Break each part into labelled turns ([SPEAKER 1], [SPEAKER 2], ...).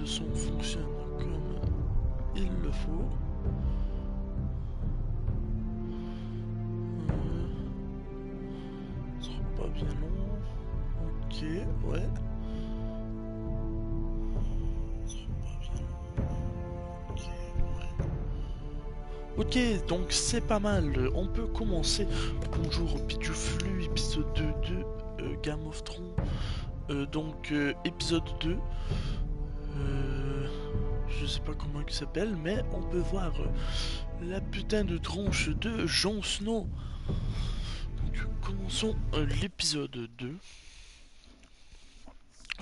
[SPEAKER 1] le son fonctionne comme il le faut. Ce sera pas bien long. Ok, ouais. Ce sera pas bien long. Ok, ouais. Ok, donc c'est pas mal. On peut commencer. Bonjour, Pituflu, épisode 2 de Game of Thrones. Épisode 2. Je sais pas comment il s'appelle, mais on peut voir la putain de tronche de Jon Snow. Donc commençons l'épisode 2.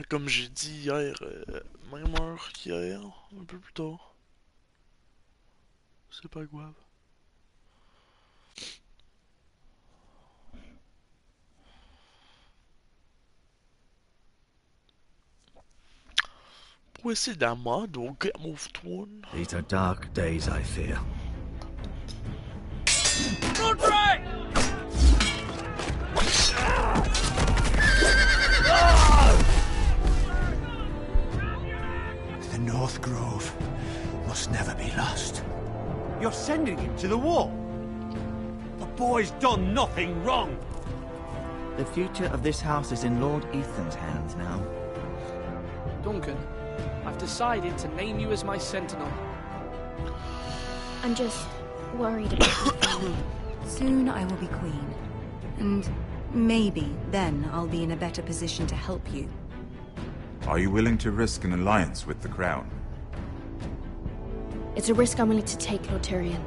[SPEAKER 1] Comme j'ai dit hier, même heure qu'hier, un peu plus tard. C'est pas grave. Précédemment, donc Game of Thrones.
[SPEAKER 2] These are dark days, I fear.
[SPEAKER 3] Roderick!
[SPEAKER 2] The North Grove must never be lost.
[SPEAKER 4] You're sending him to the war? The boy's done nothing wrong.
[SPEAKER 2] The future of this house is in Lord Ethan's hands now.
[SPEAKER 3] Duncan, I've decided to name you as my sentinel.
[SPEAKER 5] I'm just worried about you.
[SPEAKER 6] Soon I will be queen. And maybe then I'll be in a better position to help you.
[SPEAKER 7] Are you willing to risk an alliance with the Crown?
[SPEAKER 5] It's a risk I'm willing to take, Lord Tyrion.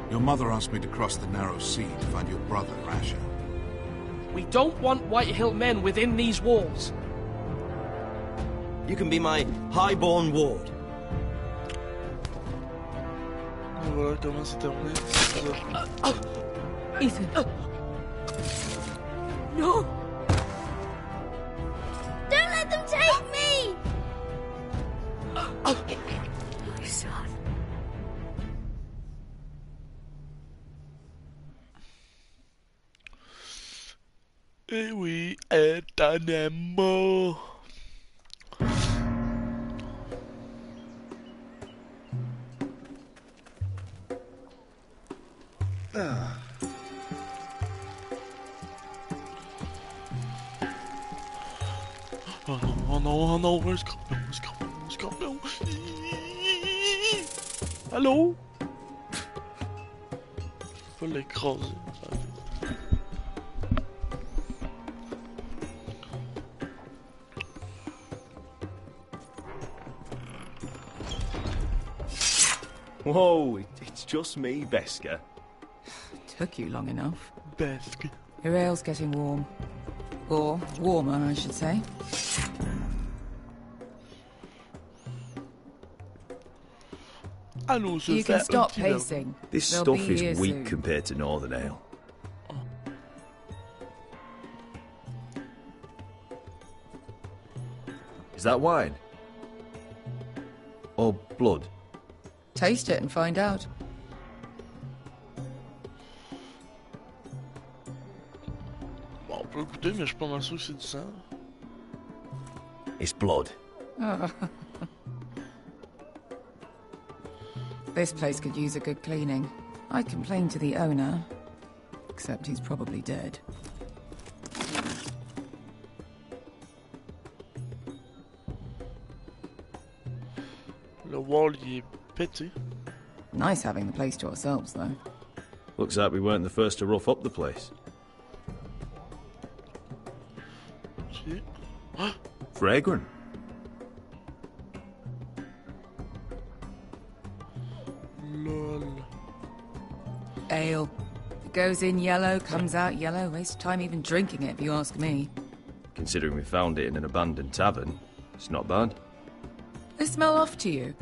[SPEAKER 8] Your mother asked me to cross the narrow sea to find your brother, Rasha.
[SPEAKER 3] We don't want Whitehill men within these walls.
[SPEAKER 4] You can be my highborn ward.
[SPEAKER 1] Voilà comment c'est terminé.
[SPEAKER 6] Ethan.
[SPEAKER 5] No! Don't let them take me! My son.
[SPEAKER 1] Eh oui, étonnamment. Oh non, un scorpion. Allô? Faut l'écraser.
[SPEAKER 4] Whoa, it's just me, Beska.
[SPEAKER 6] Took you long enough.
[SPEAKER 1] Basque.
[SPEAKER 6] Your ale's getting warm. Or warmer, I should say.
[SPEAKER 1] Allons se
[SPEAKER 6] You
[SPEAKER 1] faire
[SPEAKER 6] can stop
[SPEAKER 1] un petit verre.
[SPEAKER 6] pacing.
[SPEAKER 8] This
[SPEAKER 6] They'll
[SPEAKER 8] stuff
[SPEAKER 6] be
[SPEAKER 8] is
[SPEAKER 6] here
[SPEAKER 8] weak
[SPEAKER 6] soon.
[SPEAKER 8] compared to Northern Ale. Is that wine? Or blood?
[SPEAKER 6] Taste it and find out.
[SPEAKER 1] Bon, on peut écouter, mais je suis pas mal sûr que c'est du sang.
[SPEAKER 8] It's blood.
[SPEAKER 6] This place could use a good cleaning. I complained to the owner, except he's probably dead.
[SPEAKER 1] Le wall, il est pété.
[SPEAKER 6] Nice having the place to ourselves, though.
[SPEAKER 8] Looks like we weren't the first to rough up the place.
[SPEAKER 1] Ok.
[SPEAKER 8] Fragrant.
[SPEAKER 1] Lol.
[SPEAKER 6] Ale. It goes in yellow, comes out yellow. Waste time even drinking it, if you ask me.
[SPEAKER 8] Considering we found it in an abandoned tavern, it's not bad.
[SPEAKER 6] They smell off to you.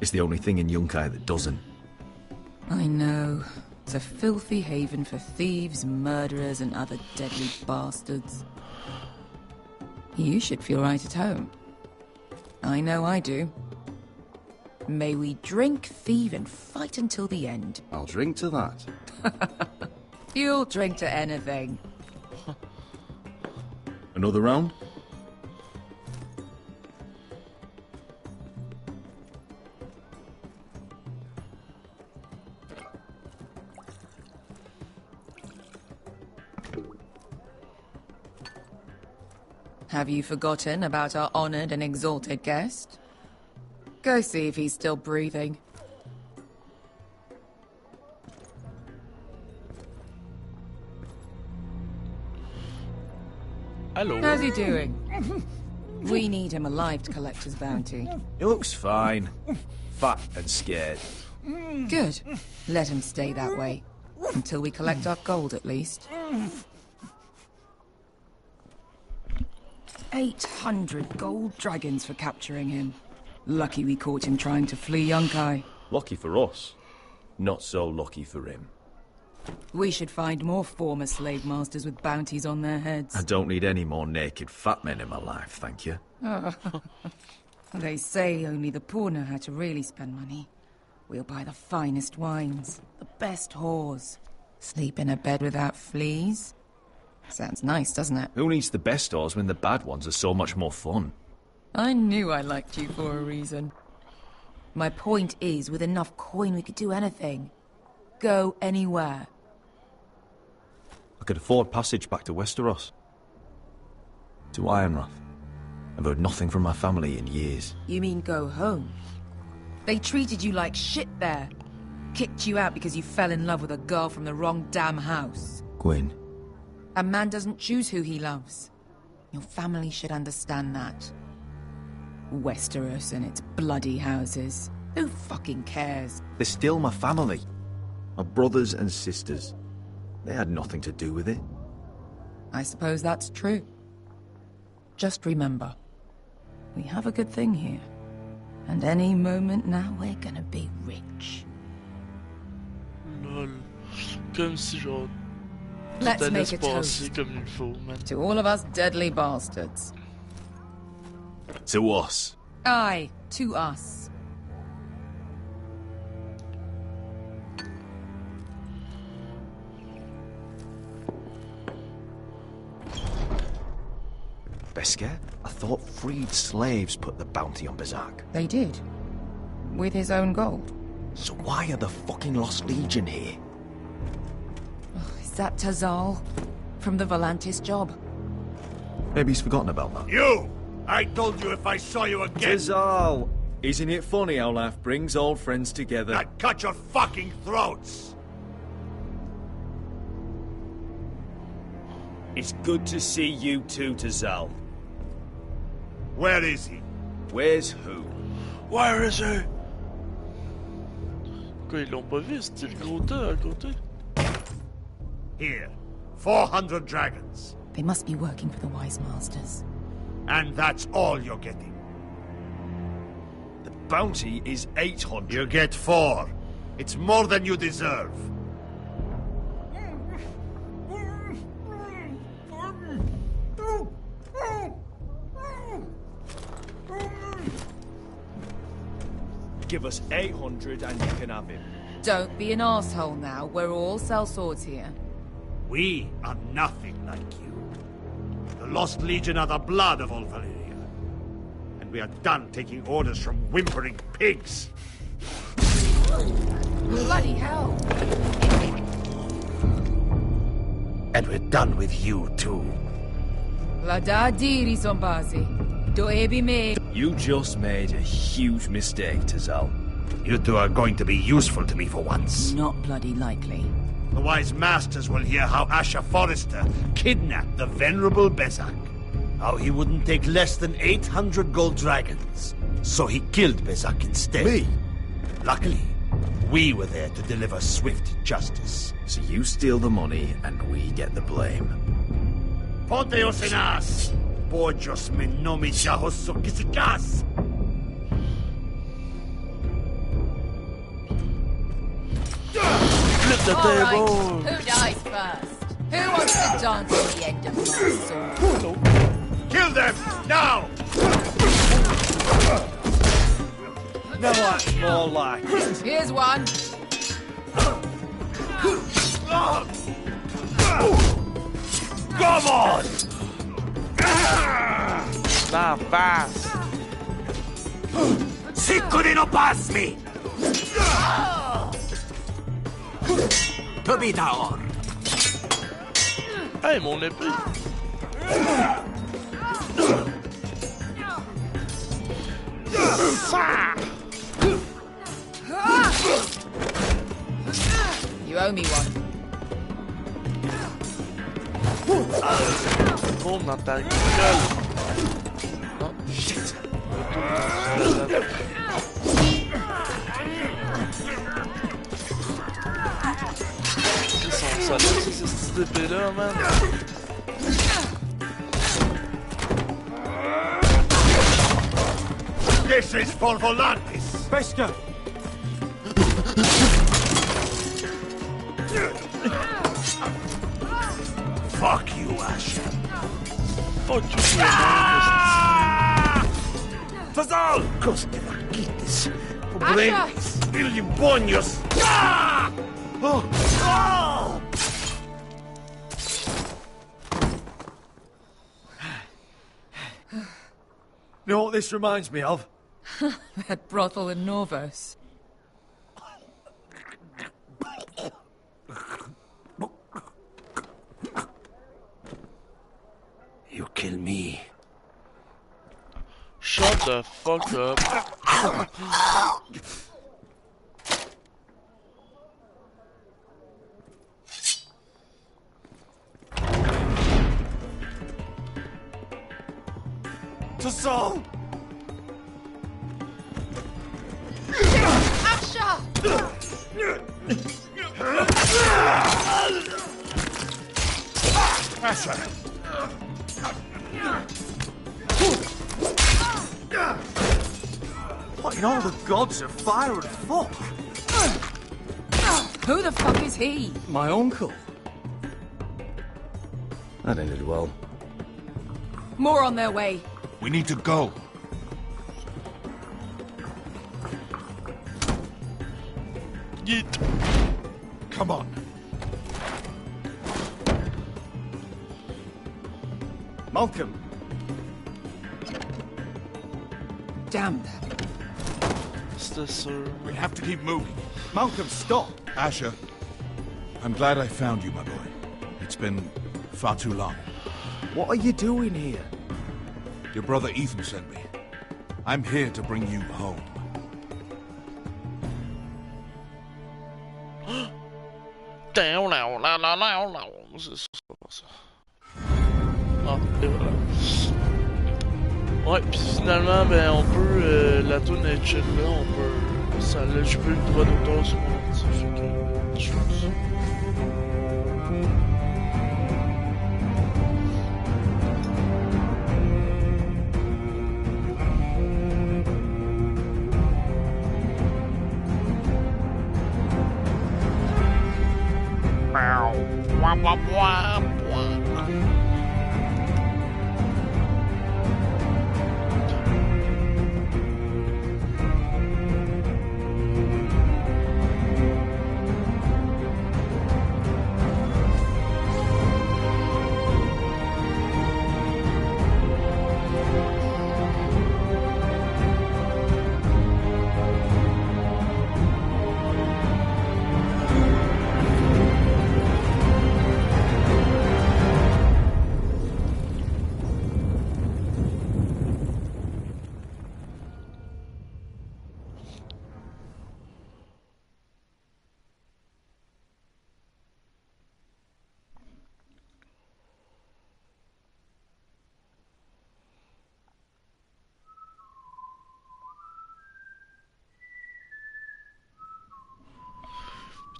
[SPEAKER 8] It's the only thing in Yunkai that doesn't.
[SPEAKER 6] I know. It's a filthy haven for thieves, murderers, and other deadly bastards. You should feel right at home. I know I do. May we drink, thieve, and fight until the end.
[SPEAKER 8] I'll drink to that.
[SPEAKER 6] You'll drink to anything.
[SPEAKER 8] Another round?
[SPEAKER 6] Have you forgotten about our honored and exalted guest? Go see if he's still breathing.
[SPEAKER 1] Hello.
[SPEAKER 6] How's he doing? We need him alive to collect his bounty.
[SPEAKER 9] He looks fine. Fat and scared.
[SPEAKER 6] Good. Let him stay that way. Until we collect our gold, at least. 800 gold dragons for capturing him. Lucky we caught him trying to flee Yunkai.
[SPEAKER 8] Lucky for us. Not so lucky for him.
[SPEAKER 6] We should find more former slave masters with bounties on their heads.
[SPEAKER 9] I don't need any more naked fat men in my life, thank you.
[SPEAKER 6] They say only the poor know how to really spend money. We'll buy the finest wines, the best whores. Sleep in a bed without fleas. Sounds nice, doesn't it?
[SPEAKER 9] Who needs the best whores when the bad ones are so much more fun?
[SPEAKER 6] I knew I liked you for a reason. My point is, with enough coin we could do anything. Go anywhere.
[SPEAKER 9] I could afford passage back to Westeros. To Ironrath. I've heard nothing from my family in years.
[SPEAKER 6] You mean go home? They treated you like shit there. Kicked you out because you fell in love with a girl from the wrong damn house.
[SPEAKER 9] Gwyn.
[SPEAKER 6] A man doesn't choose who he loves. Your family should understand that. Westeros and its bloody houses. Who fucking cares?
[SPEAKER 9] They're still my family. My brothers and sisters. They had nothing to do with it.
[SPEAKER 6] I suppose that's true. Just remember, we have a good thing here. And any moment now we're gonna be rich.
[SPEAKER 1] Lol. Comme si genre...
[SPEAKER 6] Let's
[SPEAKER 1] tout allait
[SPEAKER 6] make
[SPEAKER 1] se
[SPEAKER 6] a
[SPEAKER 1] passer
[SPEAKER 6] toast.
[SPEAKER 1] comme il faut, man.
[SPEAKER 6] To all of us deadly bastards.
[SPEAKER 9] To us.
[SPEAKER 6] Aye, to us.
[SPEAKER 9] Beskar? I thought freed slaves put the bounty on Berserk.
[SPEAKER 6] They did. With his own gold.
[SPEAKER 9] So why are the fucking Lost Legion here?
[SPEAKER 6] Is that Tazal? From the Volantis job?
[SPEAKER 9] Maybe he's forgotten about that.
[SPEAKER 4] You! I told you if I saw you again,
[SPEAKER 9] Tizal! Isn't it funny how life brings old friends together?
[SPEAKER 4] I'd cut your fucking throats!
[SPEAKER 10] It's good to see you too, Tazal.
[SPEAKER 4] Where is he?
[SPEAKER 10] Where's who?
[SPEAKER 1] Where is he? Quoi, ils l'ont pas vu? C'était le gros tas à côté?
[SPEAKER 4] Here. 400 dragons.
[SPEAKER 6] They must be working for the Wise Masters.
[SPEAKER 4] And that's all you're getting.
[SPEAKER 10] The bounty is 800.
[SPEAKER 4] You get 4. It's more than you deserve.
[SPEAKER 10] Give us 800 and you can have him.
[SPEAKER 6] Don't be an asshole now. We're all sellswords here.
[SPEAKER 4] We are nothing like you. The Lost Legion are the blood of all Valyria. And we are done taking orders from whimpering pigs.
[SPEAKER 6] Bloody hell!
[SPEAKER 4] And we're done with you, too.
[SPEAKER 6] Lada diri sombazi. Do ebi me.
[SPEAKER 10] You just made a huge mistake, Tazal.
[SPEAKER 4] You two are going to be useful to me for once.
[SPEAKER 6] Not bloody likely.
[SPEAKER 4] The Wise Masters will hear how Asher Forrester kidnapped the venerable Bezak. How he wouldn't take less than 800 gold dragons. So he killed Bezak instead.
[SPEAKER 9] Me?
[SPEAKER 4] Luckily, we were there to deliver swift justice.
[SPEAKER 9] So you steal the money and we get the blame.
[SPEAKER 4] Ponteos en as! Pojos me nomi shahoso kisikas!
[SPEAKER 1] Flip the table!
[SPEAKER 6] Who dies first? Who wants to dance at the end of my sword?
[SPEAKER 4] Kill them! Now!
[SPEAKER 10] No, that's more like it.
[SPEAKER 6] Here's one.
[SPEAKER 4] Come on!
[SPEAKER 1] Na face!
[SPEAKER 4] Siccone no pass me!
[SPEAKER 1] Hey, mon épée!
[SPEAKER 6] You owe me one.
[SPEAKER 1] Boum dans ta gueule. Oh, shit. Ils sont solides, ces petites épées-là, man.
[SPEAKER 4] This is for Volantis.
[SPEAKER 9] Beskar!
[SPEAKER 4] Fuck you, Asher.
[SPEAKER 1] Fuck you,
[SPEAKER 4] Fazal! Coste vaquitis. Pobrenis. Illimbonios. Oh! Oh!
[SPEAKER 9] You know what this reminds me of?
[SPEAKER 6] That brothel in Norvos.
[SPEAKER 4] You kill me.
[SPEAKER 1] Shut the fuck up.
[SPEAKER 9] To Saul!
[SPEAKER 4] Asher!
[SPEAKER 9] What in all the gods of fire and fuck?
[SPEAKER 6] Who the fuck is he?
[SPEAKER 9] My uncle.
[SPEAKER 8] That ended well.
[SPEAKER 6] More on their way.
[SPEAKER 11] We need to go.
[SPEAKER 1] Yeet.
[SPEAKER 11] Come on.
[SPEAKER 9] Malcolm.
[SPEAKER 6] Damn them.
[SPEAKER 1] C'était sûr.
[SPEAKER 11] We have to keep moving.
[SPEAKER 9] Malcolm, stop!
[SPEAKER 11] Asher, I'm glad I found you, my boy. It's been far too long.
[SPEAKER 9] What are you doing here?
[SPEAKER 11] Your brother Ethan sent me. I'm here to bring you home.
[SPEAKER 1] C'est sûr, c'est pas ça. Ah, et voilà. Ouais, puis finalement, ben on peut, la toune est chill là, on peut, ça là, je peux le droit d'auteur sur mon ordi, fait que, je fais ça.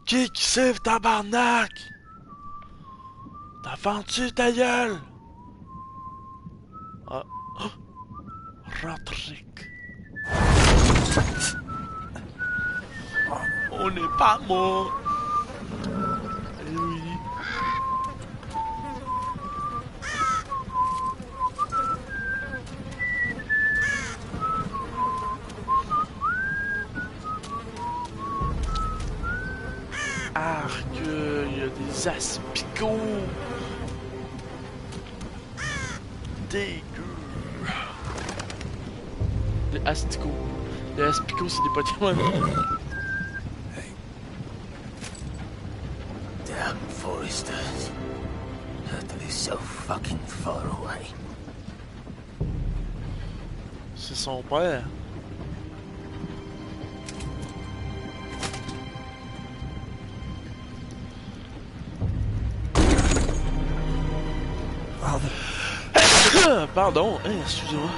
[SPEAKER 1] Qui c'est, tabarnak? T'as vendu ta gueule? Ah. Oh. Rodrigue. On n'est pas mort. Eh oui. Arc, il y a des aspicots. Dégueu. Les asticots. Les aspicots, c'est des Pokémon.
[SPEAKER 4] Hey. Damn foresters. Turtle is so fucking far away.
[SPEAKER 1] C'est son père. Pardon, hein, excusez-moi.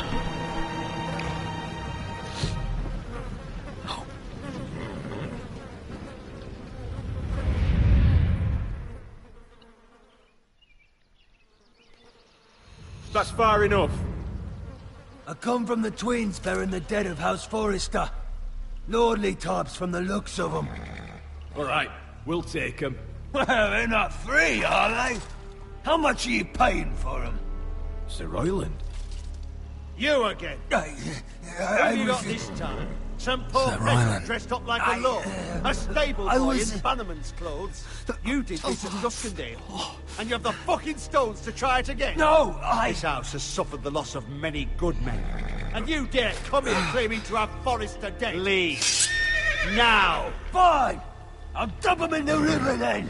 [SPEAKER 10] That's far enough.
[SPEAKER 4] I come from the twins bearing the dead of House Forrester. Lordly types from the looks of them.
[SPEAKER 10] All right, we'll take them.
[SPEAKER 4] Well, they're not free, are they? How much are you paying for them?
[SPEAKER 9] Sir Royland.
[SPEAKER 4] You again. Who have you got this time? Some poor peasant dressed up like a lord. A stable boy in Bannerman's clothes. You did this at Duskendale. And you have the fucking stones to try it again. No, This house has suffered the loss of many good men. And you dare come here claiming to have Forrester dead. Leave. Now. Fine. I'll dump him in the river then.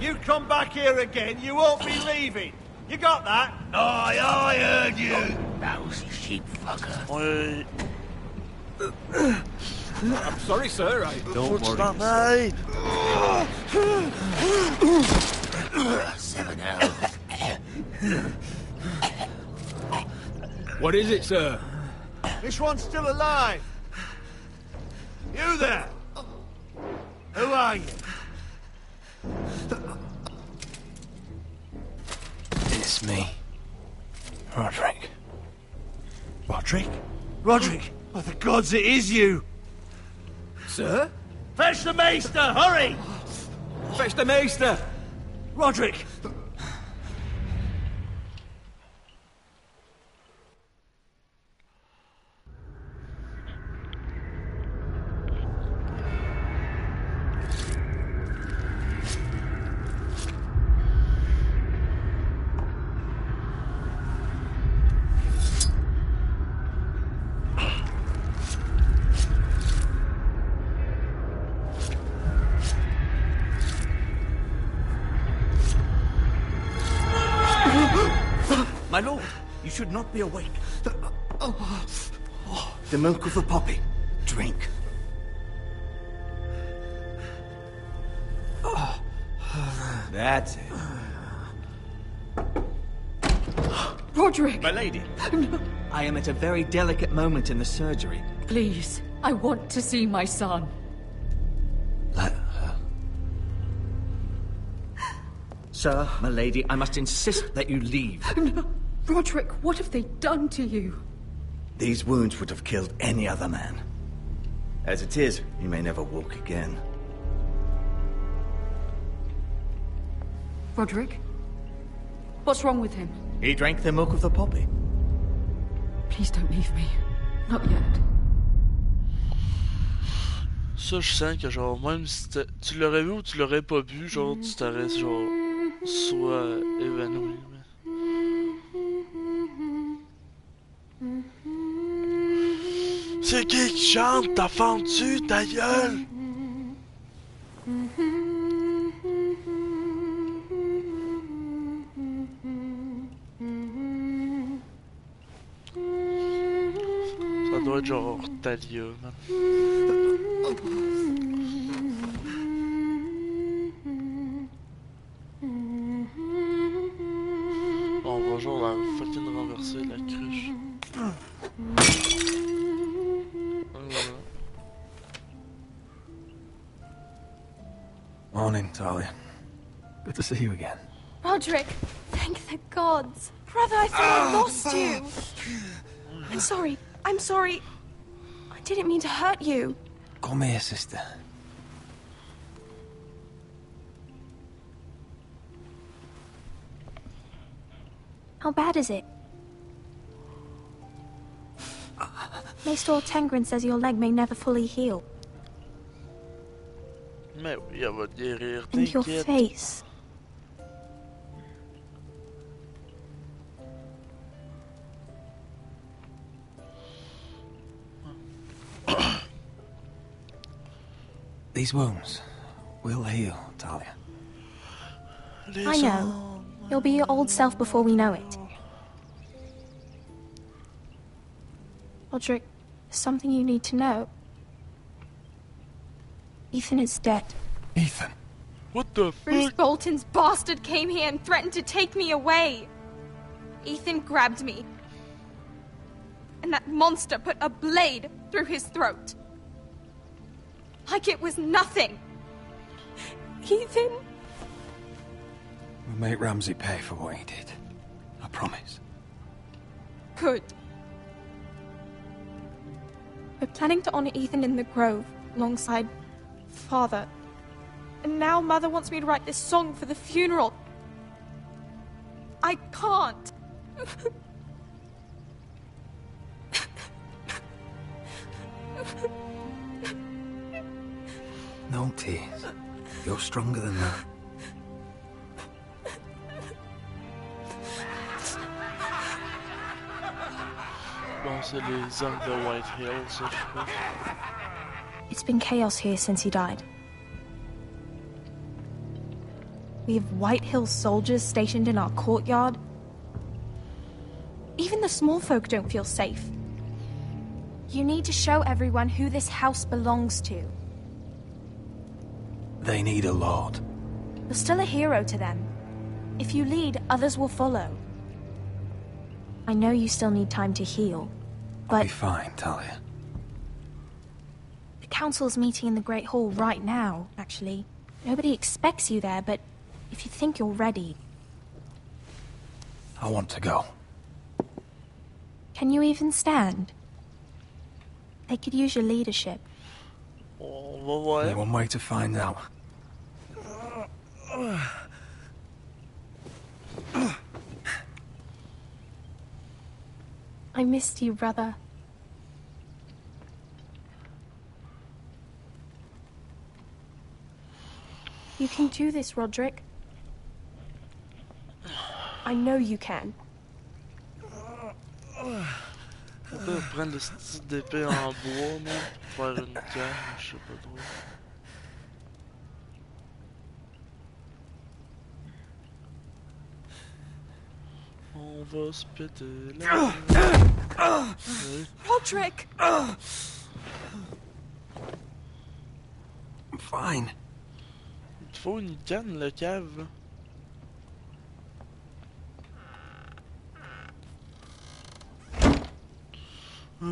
[SPEAKER 4] You come back here again, you won't be leaving. You got that? Aye, I heard you. Mousy sheep fucker.
[SPEAKER 10] I'm sorry, sir.
[SPEAKER 9] Don't worry.
[SPEAKER 4] 7 hours.
[SPEAKER 10] What is it, sir?
[SPEAKER 4] This one's still alive. You there? Who are you?
[SPEAKER 9] It's me. Roderick.
[SPEAKER 4] Roderick? Roderick? By the gods, it is you!
[SPEAKER 10] Sir?
[SPEAKER 4] Fetch the maester, hurry!
[SPEAKER 10] Fetch the maester!
[SPEAKER 4] Roderick!
[SPEAKER 2] My lord, you should not be awake. The milk of the poppy. Drink.
[SPEAKER 9] That's it.
[SPEAKER 12] Roderick!
[SPEAKER 2] My lady. I am at a very delicate moment in the surgery.
[SPEAKER 12] Please, I want to see my son.
[SPEAKER 2] Let her. Sir, my lady, I must insist that you leave.
[SPEAKER 12] No. Roderick, what have they done to you?
[SPEAKER 2] These wounds would have killed any other man. As it is, he may never walk again.
[SPEAKER 12] Roderick? What's wrong with him?
[SPEAKER 2] He drank the milk of the poppy.
[SPEAKER 12] Please don't leave me. Not yet.
[SPEAKER 1] Ça, je sens que genre, même si tu l'aurais vu ou tu l'aurais pas vu, genre, tu t'aurais genre, soit évanoui. C'est qui chante? T'as fendu ta gueule? Ça doit être genre Talia, man. On va genre la fucking renverser la cruche.
[SPEAKER 9] Morning, Talia. Good to see you again.
[SPEAKER 5] Roderick, thank the gods. Brother, I thought I lost you. I'm sorry. I'm sorry. I didn't mean to hurt you.
[SPEAKER 9] Come here, sister.
[SPEAKER 5] How bad is it? Maester Tengrin says your leg may never fully heal.
[SPEAKER 1] Mais oui, elle va guérir,
[SPEAKER 5] And your
[SPEAKER 1] t'inquiète.
[SPEAKER 5] face.
[SPEAKER 9] These wounds will heal, Talia.
[SPEAKER 5] I know. You'll be your old self before we know it. Roderick, there's something you need to know. Ethan is dead.
[SPEAKER 11] Ethan?
[SPEAKER 1] What the
[SPEAKER 5] Bruce
[SPEAKER 1] fuck?
[SPEAKER 5] Bolton's bastard came here and threatened to take me away. Ethan grabbed me. And that monster put a blade through his throat. Like it was nothing. Ethan?
[SPEAKER 13] We'll make Ramsey pay for what he did. I promise.
[SPEAKER 5] Good. We're planning to honor Ethan in the Grove, alongside Father. And now Mother wants me to write this song for the funeral. I can't.
[SPEAKER 13] No tears. You're stronger than that.
[SPEAKER 1] Bon, c'est les hommes de White Hill, ça, je suppose.
[SPEAKER 5] It's been chaos here since he died. We have White Hill soldiers stationed in our courtyard. Even the small folk don't feel safe. You need to show everyone who this house belongs to.
[SPEAKER 13] They need a lord.
[SPEAKER 5] You're still a hero to them. If you lead, others will follow. I know you still need time to heal, but...
[SPEAKER 13] I'll be fine, Talia.
[SPEAKER 5] The council's meeting in the Great Hall right now, actually. Nobody expects you there, but if you think you're ready...
[SPEAKER 13] I want to go.
[SPEAKER 5] Can you even stand? They could use your leadership.
[SPEAKER 13] Only one way to find out.
[SPEAKER 5] I missed you, brother. You can do this, Roderick. I know you can.
[SPEAKER 1] On peut prendre le style d'épée en bois, même, pour faire une canne, je sais pas trop. On va se péter la... Oui.
[SPEAKER 5] Roderick!
[SPEAKER 13] I'm fine.
[SPEAKER 1] Il te faut une canne, le cave, là.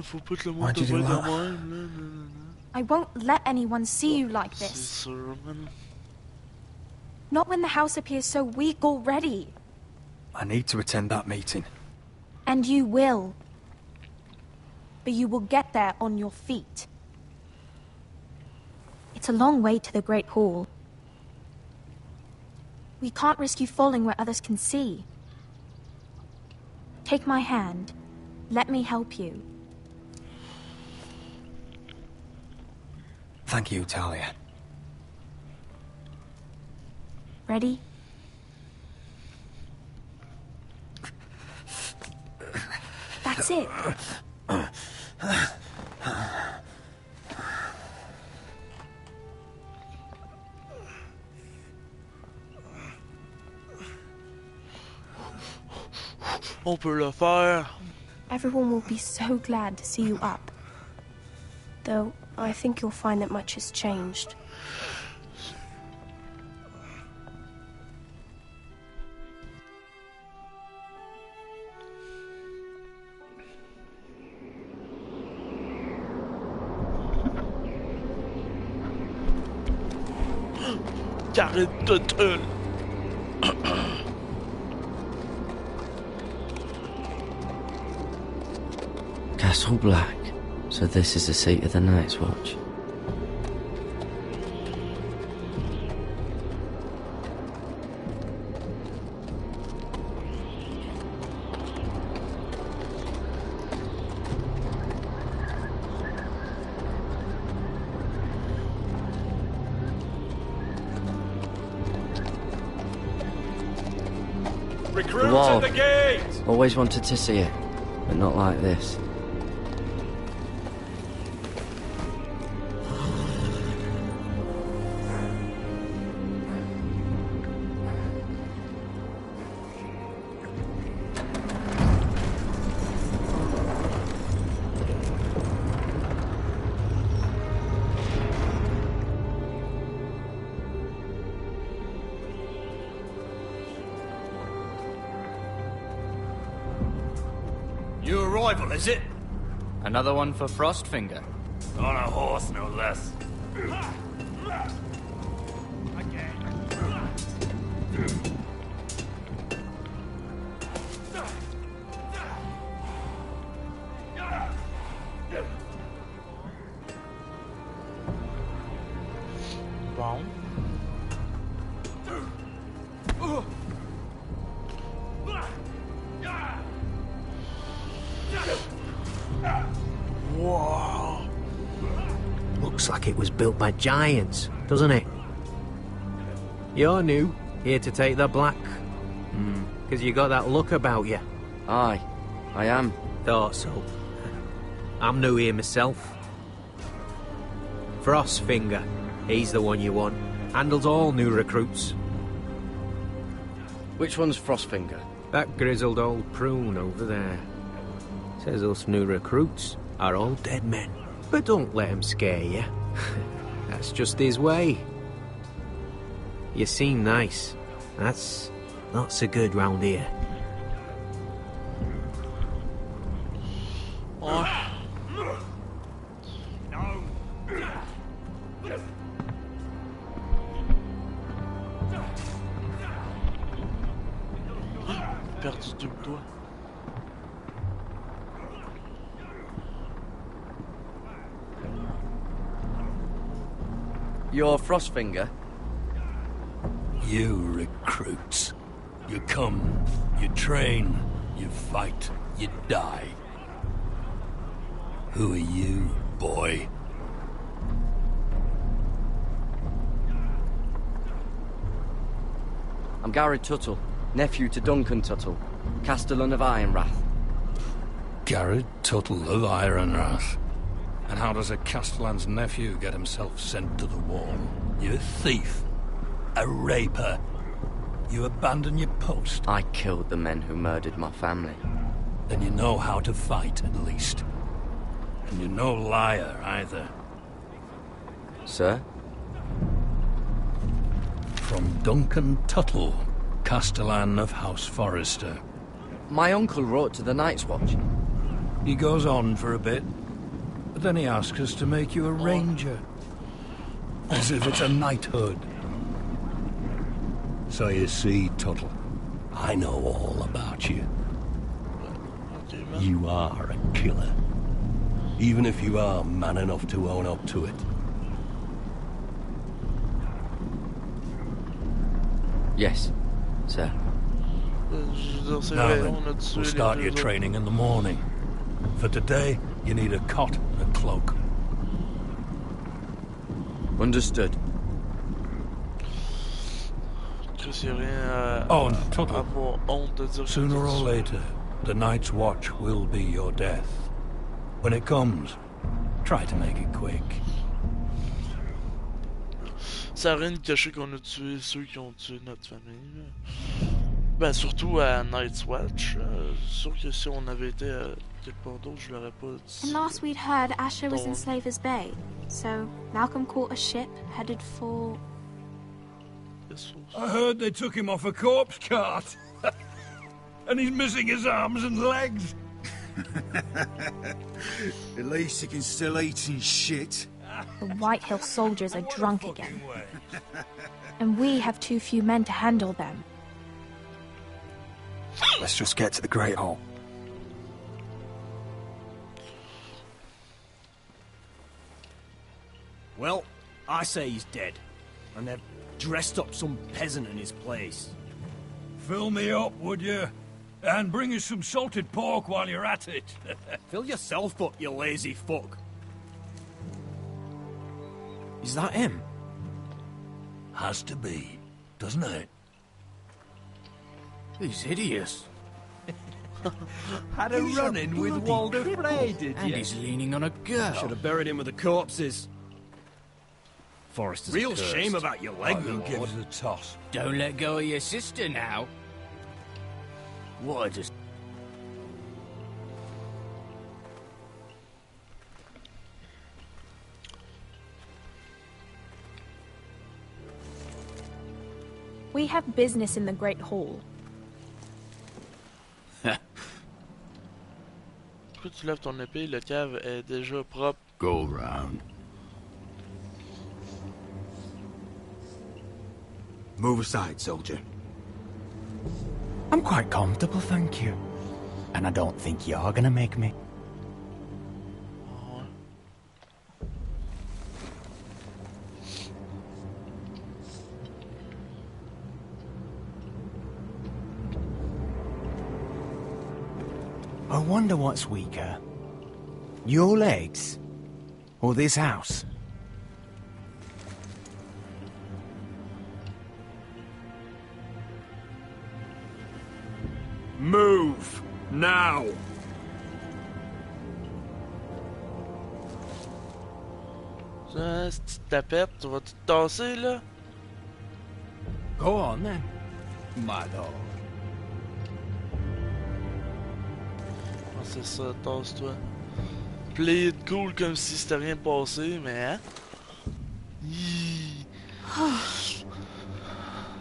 [SPEAKER 1] Faut pas que le monde te voie de même,
[SPEAKER 5] I won't let anyone see you like
[SPEAKER 1] C'est
[SPEAKER 5] this.
[SPEAKER 1] sûr, man.
[SPEAKER 5] Not when the house appears so weak already.
[SPEAKER 13] I need to attend that meeting.
[SPEAKER 5] And you will. But you will get there on your feet. It's a long way to the Great Hall. We can't risk you falling where others can see. Take my hand. Let me help you.
[SPEAKER 13] Thank you, Talia.
[SPEAKER 5] Ready? That's it.
[SPEAKER 1] On peut le faire.
[SPEAKER 5] Everyone will be so glad to see you up. Though, I think you'll find that much has changed.
[SPEAKER 1] Carré de tulle.
[SPEAKER 14] Castle Black. So this is the seat of the Night's Watch.
[SPEAKER 10] Recruits
[SPEAKER 14] The wall.
[SPEAKER 10] at the gate!
[SPEAKER 14] Always wanted to see it, but not like this.
[SPEAKER 4] New arrival, is it?
[SPEAKER 15] Another one for Frostfinger.
[SPEAKER 4] On a horse, no less.
[SPEAKER 1] Bom.
[SPEAKER 16] Whoa. Looks like it was built by giants, doesn't it? You're new, here to take the black. Because you got that look about you.
[SPEAKER 14] Aye, I am.
[SPEAKER 16] Thought so. I'm new here myself. Frostfinger, he's the one you want. Handles all new recruits.
[SPEAKER 14] Which one's Frostfinger?
[SPEAKER 16] That grizzled old prune over there. Says us new recruits are all dead men. But don't let him scare you. That's just his way. You seem nice. That's not so good round here.
[SPEAKER 1] Oh. Perdu deux doigts.
[SPEAKER 14] You're Frostfinger?
[SPEAKER 4] You recruits. You come, you train, you fight, you die. Who are you, boy?
[SPEAKER 14] I'm Gary Tuttle, nephew to Duncan Tuttle, Castellan of Ironrath.
[SPEAKER 4] Garrett Tuttle of Ironrath. And how does a Castellan's nephew get himself sent to the wall? You're a thief. A raper. You abandon your post.
[SPEAKER 14] I killed the men who murdered my family.
[SPEAKER 4] Then you know how to fight, at least. And you're no liar, either.
[SPEAKER 14] Sir?
[SPEAKER 4] From Duncan Tuttle, Castellan of House Forrester.
[SPEAKER 14] My uncle wrote to the Night's Watch.
[SPEAKER 4] He goes on for a bit, but then he asks us to make you a ranger. As if it's a knighthood. So you see, Tuttle, I know all about you. You are a killer. Even if you are man enough to own up to it.
[SPEAKER 14] Yes, sir.
[SPEAKER 4] Now then, we'll start your training in the morning. For today, you need a cot and a cloak.
[SPEAKER 14] Understood.
[SPEAKER 4] Oh, and Tuttle, sooner or later, the Night's Watch will be your death. When it comes, try to make it quick.
[SPEAKER 1] Ça a rien de cacher qu'on a tué ceux qui ont tué notre famille. Ben, surtout à Night's Watch. Sûr que si on avait été quelque part d'autre, je l'aurais pas dit.
[SPEAKER 17] And last we'd heard, Asher was in Slaver's Bay. So, Malcolm caught a ship headed for...
[SPEAKER 4] I heard they took him off a corpse cart. And he's missing his arms and legs.
[SPEAKER 11] At least he can still eat and shit.
[SPEAKER 17] The White Hill soldiers are drunk again. And we have too few men to handle them.
[SPEAKER 13] Let's just get to the Great Hall.
[SPEAKER 10] Well, I say he's dead. And they've dressed up some peasant in his place.
[SPEAKER 4] Fill me up, would you? And bring us some salted pork while you're at it.
[SPEAKER 10] Fill yourself up, you lazy fuck. Is that him?
[SPEAKER 4] Has to be, doesn't it?
[SPEAKER 10] He's hideous.
[SPEAKER 15] Had a run-in with Walder Frey, did
[SPEAKER 10] And
[SPEAKER 15] you?
[SPEAKER 10] he's leaning on a girl. Should have buried him with the corpses. Forrester's
[SPEAKER 4] Real
[SPEAKER 10] cursed.
[SPEAKER 4] shame about your leg, who gives a toss.
[SPEAKER 10] Don't let go of your sister now. What a just...
[SPEAKER 17] We have business in the Great Hall.
[SPEAKER 1] pourquoi tu lèves ton épée? Le cave est déjà propre.
[SPEAKER 18] Go round.
[SPEAKER 19] Move aside, soldier. I'm quite comfortable, thank you. And I don't think you're gonna make me. I wonder what's weaker. Your legs? Or this house?
[SPEAKER 16] Move! Now!
[SPEAKER 1] Ça, si tu te tapettes, tu vas te tasser, là?
[SPEAKER 19] Go on, then, my lord.
[SPEAKER 1] Ah, c'est ça, tasse-toi. Play it cool comme si c'était rien passé, mais hein?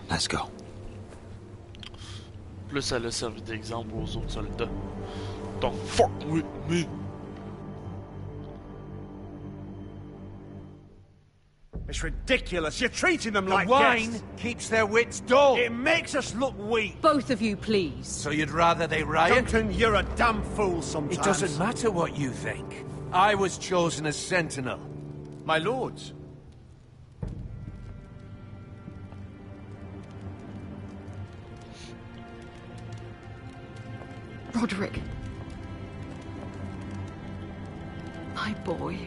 [SPEAKER 19] Let's go.
[SPEAKER 1] Plus elle a servi d'exemple aux autres soldats. Don't fuck with me!
[SPEAKER 4] It's ridiculous. You're treating them
[SPEAKER 10] The
[SPEAKER 4] like
[SPEAKER 10] wine
[SPEAKER 4] guests.
[SPEAKER 10] keeps their wits dull.
[SPEAKER 4] It makes us look weak.
[SPEAKER 12] Both of you, please.
[SPEAKER 10] So you'd rather they riot?
[SPEAKER 4] Duncan, you're a damn fool sometimes.
[SPEAKER 10] It doesn't matter what you think. I was chosen as sentinel.
[SPEAKER 18] My lords.
[SPEAKER 12] Roderick. My boy.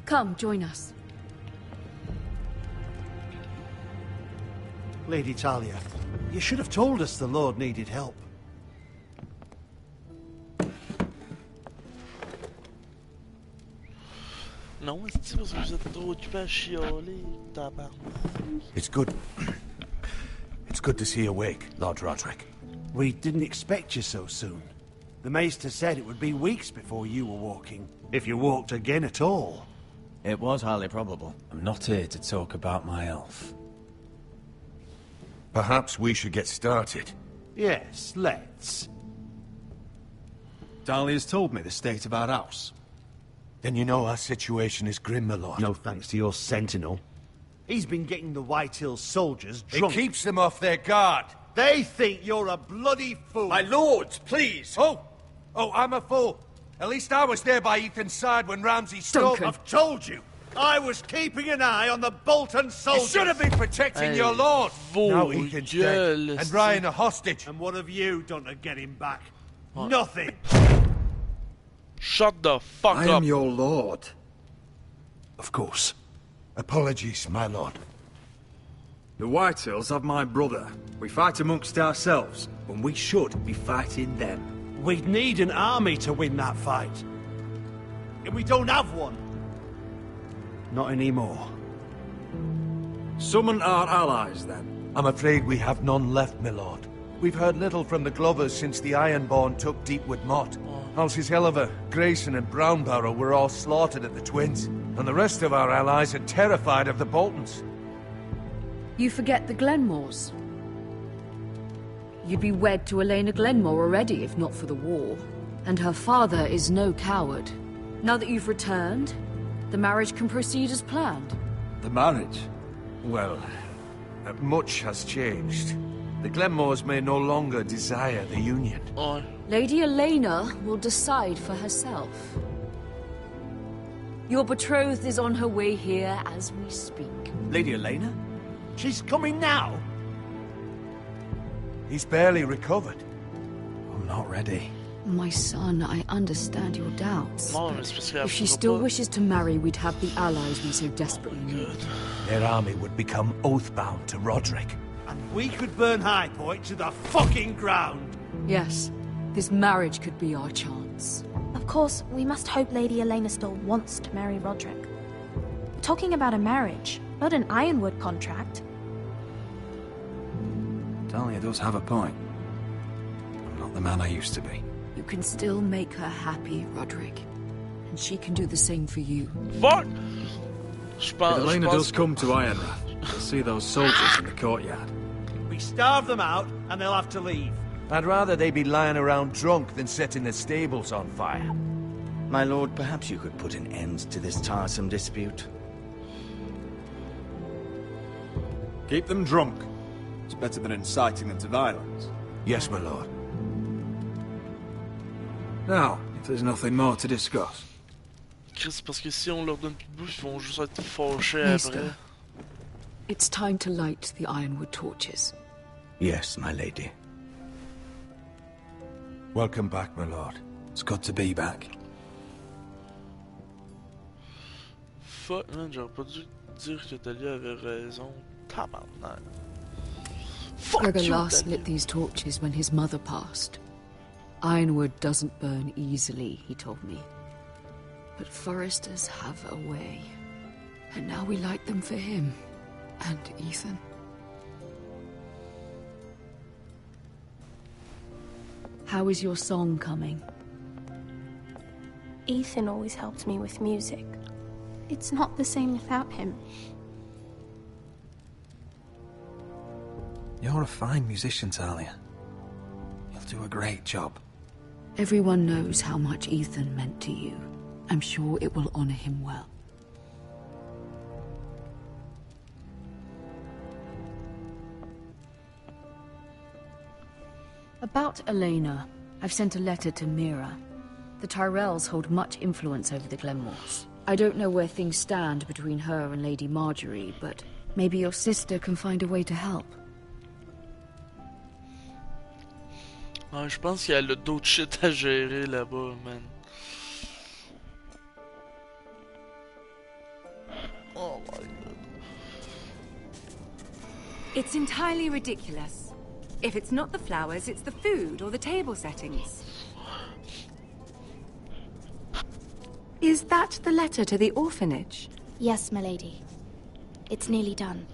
[SPEAKER 12] Come, join us.
[SPEAKER 4] Lady Talia, you should have told us the Lord needed help.
[SPEAKER 1] Non, c'est parce que vous êtes trop occupés à chialer, tabarnak.
[SPEAKER 10] It's good. It's good to see you awake, Lord Roderick.
[SPEAKER 4] We didn't expect you so soon. The Maester said it would be weeks before you were walking, if you walked again at all.
[SPEAKER 9] It was highly probable. I'm not here to talk about my elf.
[SPEAKER 10] Perhaps we should get started.
[SPEAKER 4] Yes, let's.
[SPEAKER 19] Dahlia's told me the state of our house.
[SPEAKER 10] Then you know our situation is grim, my lord.
[SPEAKER 4] No thanks to your sentinel. He's been getting the White Hills soldiers drunk.
[SPEAKER 10] It keeps them off their guard.
[SPEAKER 4] They think you're a bloody fool.
[SPEAKER 10] My lords, please! Oh, I'm a fool. At least I was there by Ethan's side when Ramsay stole...
[SPEAKER 4] I've told you. I was keeping an eye on the Bolton soldiers.
[SPEAKER 10] You should have been protecting your lord. Now Ethan's dead, and Ryan a hostage.
[SPEAKER 4] And what have you done to get him back? Nothing.
[SPEAKER 1] Shut the fuck up.
[SPEAKER 19] I am your lord.
[SPEAKER 10] Of course. Apologies, my lord.
[SPEAKER 19] The Whitehills have my brother. We fight amongst ourselves, when we should be fighting them.
[SPEAKER 4] We'd need an army to win that fight. And we don't have one. Not anymore.
[SPEAKER 19] Summon our allies, then.
[SPEAKER 10] I'm afraid we have none left, my lord. We've heard little from the Glovers since the Ironborn took Deepwood Motte. Halsey's Helliver, Grayson and Brownbarrow were all slaughtered at the Twins, and the rest of our allies are terrified of the Boltons.
[SPEAKER 12] You forget the Glenmores. You'd be wed to Elena Glenmore already, if not for the war. And her father is no coward. Now that you've returned, the marriage can proceed as planned.
[SPEAKER 19] The marriage?
[SPEAKER 10] Well, much has changed. The Glenmores may no longer desire the union.
[SPEAKER 12] Lady Elena will decide for herself. Your betrothed is on her way here as we speak.
[SPEAKER 19] Lady Elena?
[SPEAKER 4] She's coming now.
[SPEAKER 10] He's barely recovered.
[SPEAKER 19] I'm not ready.
[SPEAKER 12] My son, I understand your doubts.
[SPEAKER 1] If
[SPEAKER 12] she still wishes to marry, we'd have the allies we so desperately need.
[SPEAKER 10] Their army would become oath-bound to Roderick.
[SPEAKER 4] And we could burn High Point to the fucking ground.
[SPEAKER 12] Yes, this marriage could be our chance.
[SPEAKER 17] Of course, we must hope Lady Elena still wants to marry Roderick. We're talking about a marriage, not an Ironwood contract.
[SPEAKER 19] Dahlia does have a point. I'm not the man I used to be.
[SPEAKER 12] You can still make her happy, Roderick. And she can do the same for you.
[SPEAKER 1] Fuck!
[SPEAKER 19] If Elena does come to Ironrath, we'll see those soldiers in the courtyard.
[SPEAKER 4] We We starve them out, and they'll have to leave.
[SPEAKER 10] I'd rather they be lying around drunk than setting the stables on fire.
[SPEAKER 2] My lord, perhaps you could put an end to this tiresome dispute.
[SPEAKER 11] Keep them drunk. It's better than inciting them to violence.
[SPEAKER 13] Yes, my lord. Now, if there's nothing more to discuss.
[SPEAKER 1] Chris, parce que si on leur donne plus de bouffe, ils vont juste être fâchés
[SPEAKER 12] Maester,
[SPEAKER 1] après.
[SPEAKER 12] it's time to light the ironwood torches.
[SPEAKER 2] Yes, my lady.
[SPEAKER 13] Welcome back, my lord. It's good to be back.
[SPEAKER 1] Fuck, man, j'aurais pas dû dire que Talia avait raison. Tabarnak. Fuck
[SPEAKER 12] Gregor
[SPEAKER 1] you,
[SPEAKER 12] last
[SPEAKER 1] Talia.
[SPEAKER 12] lit these torches when his mother passed. Ironwood doesn't burn easily, he told me. But foresters have a way. And now we light them for him. And Ethan. How is your song coming?
[SPEAKER 17] Ethan always helped me with music. It's not the same without him.
[SPEAKER 13] You're a fine musician, Talia. You'll do a great job.
[SPEAKER 12] Everyone knows how much Ethan meant to you. I'm sure it will honor him well. About Elena, I've sent a letter to Mira. The Tyrells hold much influence over the Glenmores. I don't know where things stand between her and Lady Marjorie, but maybe your sister can find a way to help.
[SPEAKER 1] Ouais, je pense qu'elle a d'autres shit à gérer là-bas, man. Oh my god.
[SPEAKER 20] It's entirely ridiculous. If it's not the flowers, it's the food or the table settings. Is that the letter to the orphanage?
[SPEAKER 17] Yes, my lady. It's nearly done.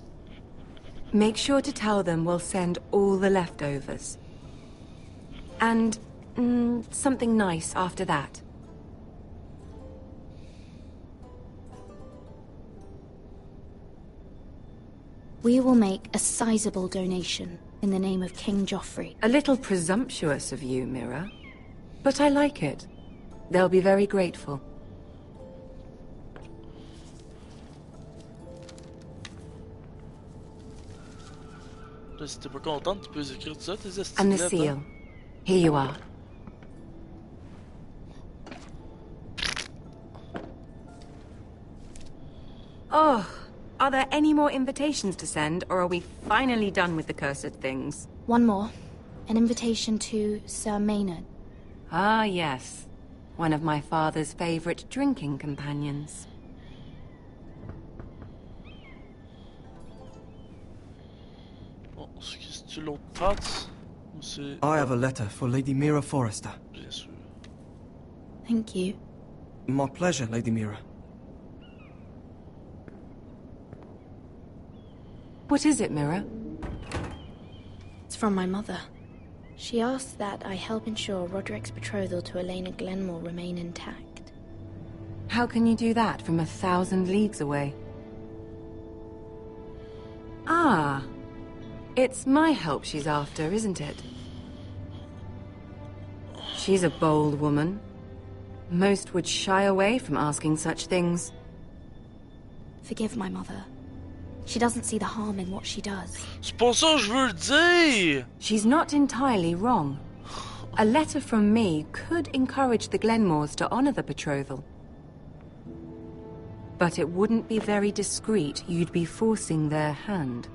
[SPEAKER 20] Make sure to tell them we'll send all the leftovers. And something nice after that.
[SPEAKER 17] We will make a sizable donation in the name of King Joffrey.
[SPEAKER 20] A little presumptuous of you, Mira. But I like it. They'll be very grateful.
[SPEAKER 1] Là, si t'es pas contente, tu peux écrire tout ça, tes estimes.
[SPEAKER 20] And the seal. Here you are. Oh, are there any more invitations to send, or are we finally done with the cursed things?
[SPEAKER 17] One more. An invitation to Sir Maynard.
[SPEAKER 20] Ah, yes. One of my father's favorite drinking companions.
[SPEAKER 1] Bon, c'est l'autre tasse? Ou c'est...
[SPEAKER 21] I have a letter for Lady Mira Forrester.
[SPEAKER 1] Bien sûr.
[SPEAKER 17] Thank you.
[SPEAKER 21] My pleasure, Lady Mira.
[SPEAKER 20] What is it, Mira?
[SPEAKER 17] It's from my mother. She asked that I help ensure Roderick's betrothal to Elena Glenmore remain intact.
[SPEAKER 20] How can you do that from 1,000 leagues away? Ah. It's my help she's after, isn't it? She's a bold woman. Most would shy away from asking such things.
[SPEAKER 17] Forgive my mother. She doesn't see the harm in what she does.
[SPEAKER 1] C'est pas ça que je veux dire!
[SPEAKER 20] She's not entirely wrong. A letter from me could encourage the Glenmores to honor the betrothal. But it wouldn't be very discreet. You'd be forcing their hand.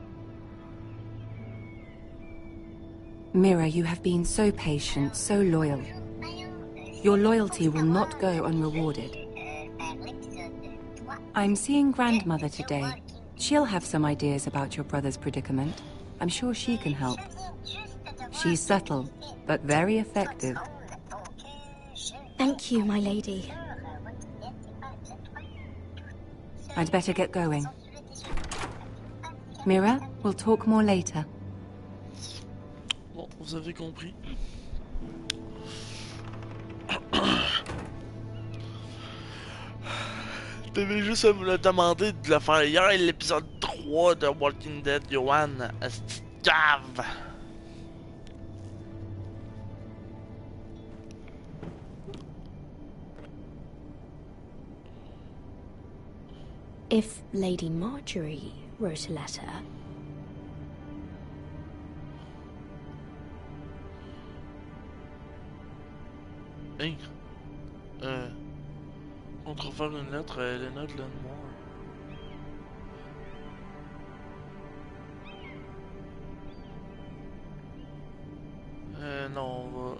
[SPEAKER 20] Mira, you have been so patient, so loyal. Your loyalty will not go unrewarded. I'm seeing Grandmother today. She'll have some ideas about your brother's predicament. I'm sure she can help. She's subtle, but very effective.
[SPEAKER 17] Thank you, my lady.
[SPEAKER 20] I'd better get going. Mira, we'll talk more later.
[SPEAKER 1] Bon, vous avez compris. T'avais juste à me le demander de le faire hier, l'épisode 3 de Walking Dead, Johan. Asti de Dave.
[SPEAKER 17] If Lady Marjorie wrote a letter...
[SPEAKER 1] Hey. Contrefaire une lettre à Helena Glenmore. Non,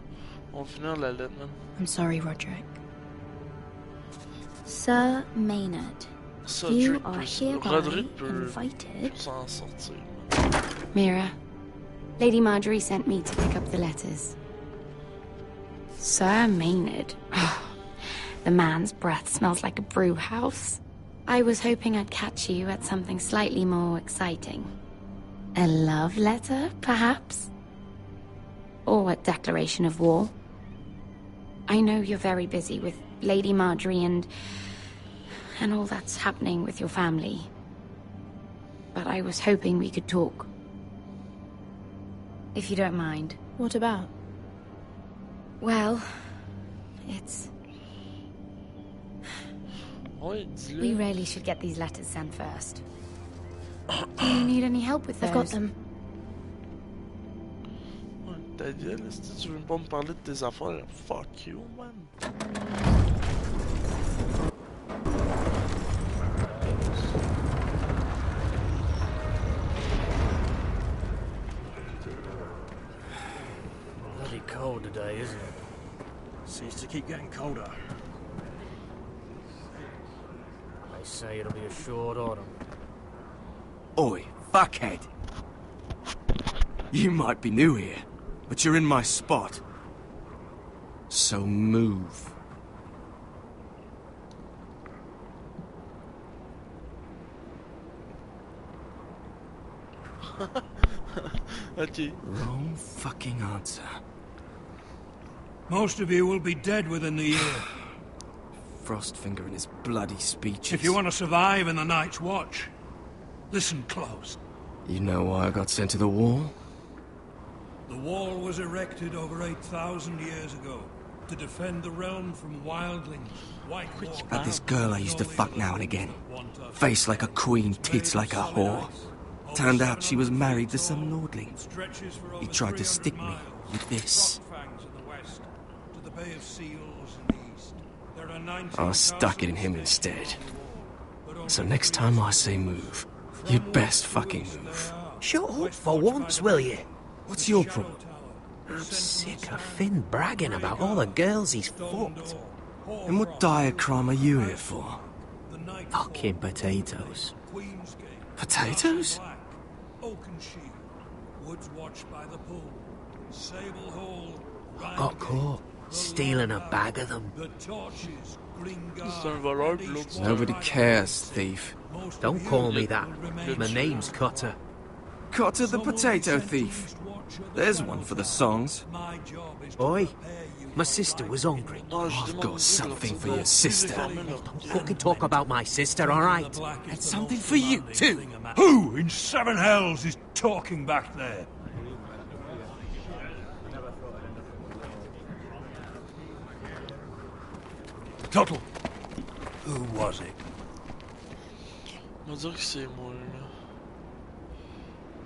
[SPEAKER 1] on va finir la lettre, même.
[SPEAKER 17] I'm sorry, Roderick. Sir Maynard,
[SPEAKER 1] Ça,
[SPEAKER 17] you
[SPEAKER 1] Drake
[SPEAKER 17] are
[SPEAKER 1] peut,
[SPEAKER 17] hereby
[SPEAKER 1] Roderick peut
[SPEAKER 17] invited...
[SPEAKER 1] s'en sortir.
[SPEAKER 7] Mira, Lady Marjorie sent me to pick up the letters. Sir Maynard. The man's breath smells like a brew house. I was hoping I'd catch you at something slightly more exciting. A love letter, perhaps? Or a declaration of war? I know you're very busy with Lady Marjorie and all that's happening with your family. But I was hoping we could talk. If you don't mind.
[SPEAKER 17] What about?
[SPEAKER 7] Well, it's... We really should get these letters sent first. Do you need any help with those?
[SPEAKER 17] I've got them.
[SPEAKER 1] Ta gueule, si tu veux pas me parler de tes affaires, fuck you, man.
[SPEAKER 4] Bloody cold today, isn't it? Seems to keep getting colder. They say it'll be a short autumn.
[SPEAKER 21] Oi, fuckhead. You might be new here, but you're in my spot. So move.
[SPEAKER 1] Okay.
[SPEAKER 21] Wrong fucking answer.
[SPEAKER 10] Most of you will be dead within the year.
[SPEAKER 21] Frostfinger and his bloody speeches.
[SPEAKER 10] If you want to survive in the Night's Watch, listen close.
[SPEAKER 21] You know why I got sent to the wall?
[SPEAKER 10] The wall was erected over 8,000 years ago to defend the realm from wildlings, white walkers.
[SPEAKER 21] Had this girl I used to fuck now and again. Face like a queen, tits like a whore. Turned out she was married to some lordling. He tried to stick me with this. I stuck it in him instead. So next time I say move, you'd best fucking move.
[SPEAKER 16] Shut up for once, will you?
[SPEAKER 21] What's your problem?
[SPEAKER 16] I'm sick of Finn bragging about all the girls he's fucked.
[SPEAKER 21] And what dire crime are you here for?
[SPEAKER 16] Fucking potatoes.
[SPEAKER 21] Potatoes?
[SPEAKER 16] Got caught stealing a bag of them.
[SPEAKER 21] Nobody cares, thief.
[SPEAKER 16] Don't call me that. My name's Cutter.
[SPEAKER 21] Cutter the potato thief. There's one for the songs.
[SPEAKER 16] Oi, my sister was hungry.
[SPEAKER 21] I've got something for your sister.
[SPEAKER 16] Don't fucking talk about my sister, alright?
[SPEAKER 21] And something for you, too.
[SPEAKER 10] Who in seven hells is talking back there? Tuttle. Who was it?
[SPEAKER 1] On va dire que c'est moi, là.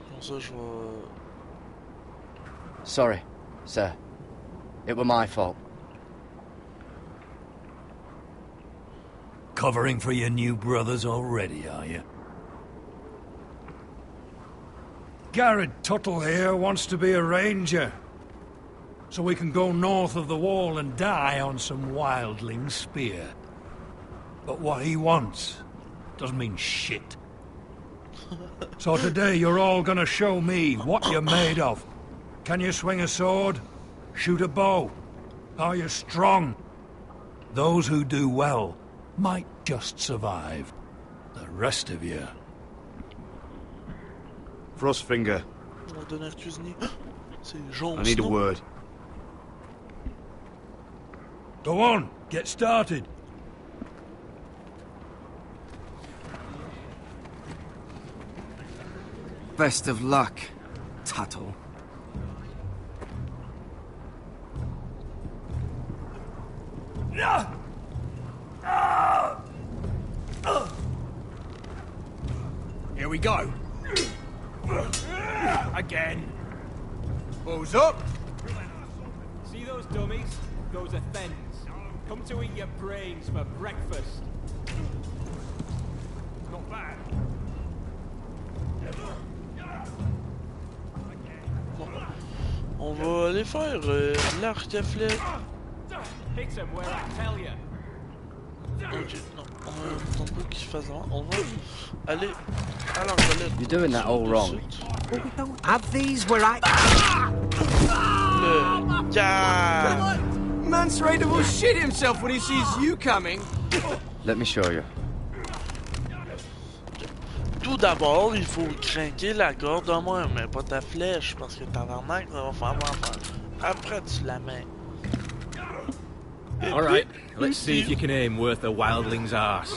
[SPEAKER 1] Comme ça, je vais...
[SPEAKER 22] Sorry, sir. It were my fault.
[SPEAKER 10] Covering for your new brothers already, are you? Garrett Tuttle here wants to be a ranger. So we can go north of the wall and die on some wildling spear. But what he wants doesn't mean shit. So today you're all gonna show me what you're made of. Can you swing a sword? Shoot a bow? Are you strong? Those who do well might just survive. The rest of you...
[SPEAKER 11] Frostfinger.
[SPEAKER 1] On va donner à cuisiner. C'est jaune.
[SPEAKER 11] I need a word.
[SPEAKER 10] Go on, get started.
[SPEAKER 21] Best of luck, tattle.
[SPEAKER 19] Here we go. Again. Who's up?
[SPEAKER 15] See those dummies? Those are thens. Come to eat your brains for breakfast. Not bad.
[SPEAKER 1] On va aller faire l'arc à flèche.
[SPEAKER 15] Hit him where I tell you.
[SPEAKER 1] Ok, non, on va attendre qu'il fasse avant. On va aller à l'arbalète.
[SPEAKER 22] You're doing that all wrong.
[SPEAKER 16] But we don't have these where I...
[SPEAKER 1] Le gars.
[SPEAKER 21] Man's Raider will shit himself when he sees you coming.
[SPEAKER 22] Let me show you.
[SPEAKER 1] Tout d'abord, il faut craquer la corde de moi, mais pas ta flèche, parce que tabarnak, ça va faire mal. Après, tu la mets.
[SPEAKER 16] Alright, let's see if you can aim worth a wildling's arse.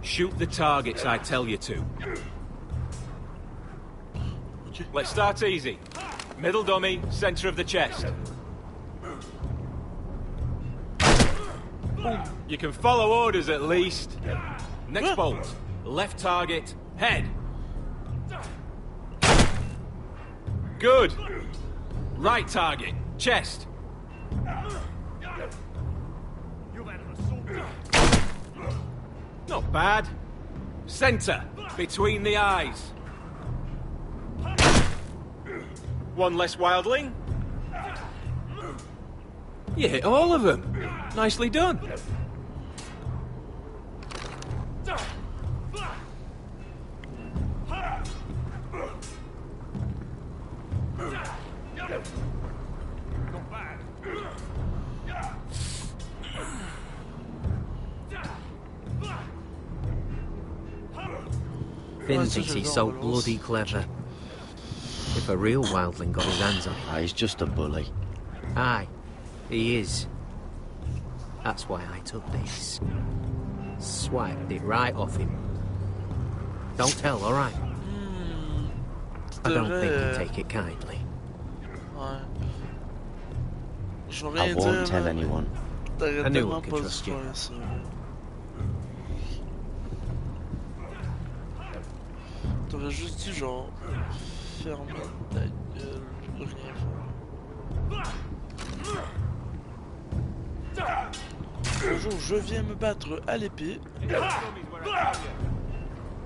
[SPEAKER 16] Shoot the targets I tell you to. Let's start easy. Middle dummy, center of the chest. You can follow orders at least. Next bolt. Left target, head. Good. Right target, chest. Not bad. Center, between the eyes. One less wildling. You hit all of them. Nicely done. Finn thinks he's so bloody clever. If a real wildling got his hands on him...
[SPEAKER 22] He's just a bully.
[SPEAKER 16] Aye, he is. That's why I took this. Swiped it right off him. Don't tell, alright? I don't think he'd take it kindly.
[SPEAKER 1] Ouais. Je veux
[SPEAKER 22] I
[SPEAKER 1] rien
[SPEAKER 22] won't
[SPEAKER 1] dire,
[SPEAKER 22] tell
[SPEAKER 1] mais
[SPEAKER 22] anyone.
[SPEAKER 1] t'aurais
[SPEAKER 16] I knew
[SPEAKER 1] tellement
[SPEAKER 16] I could
[SPEAKER 1] pas dû
[SPEAKER 16] trust you.
[SPEAKER 1] faire ça. T'aurais juste dit genre ferme ta gueule, rien faire. Bonjour, je viens me battre à l'épée.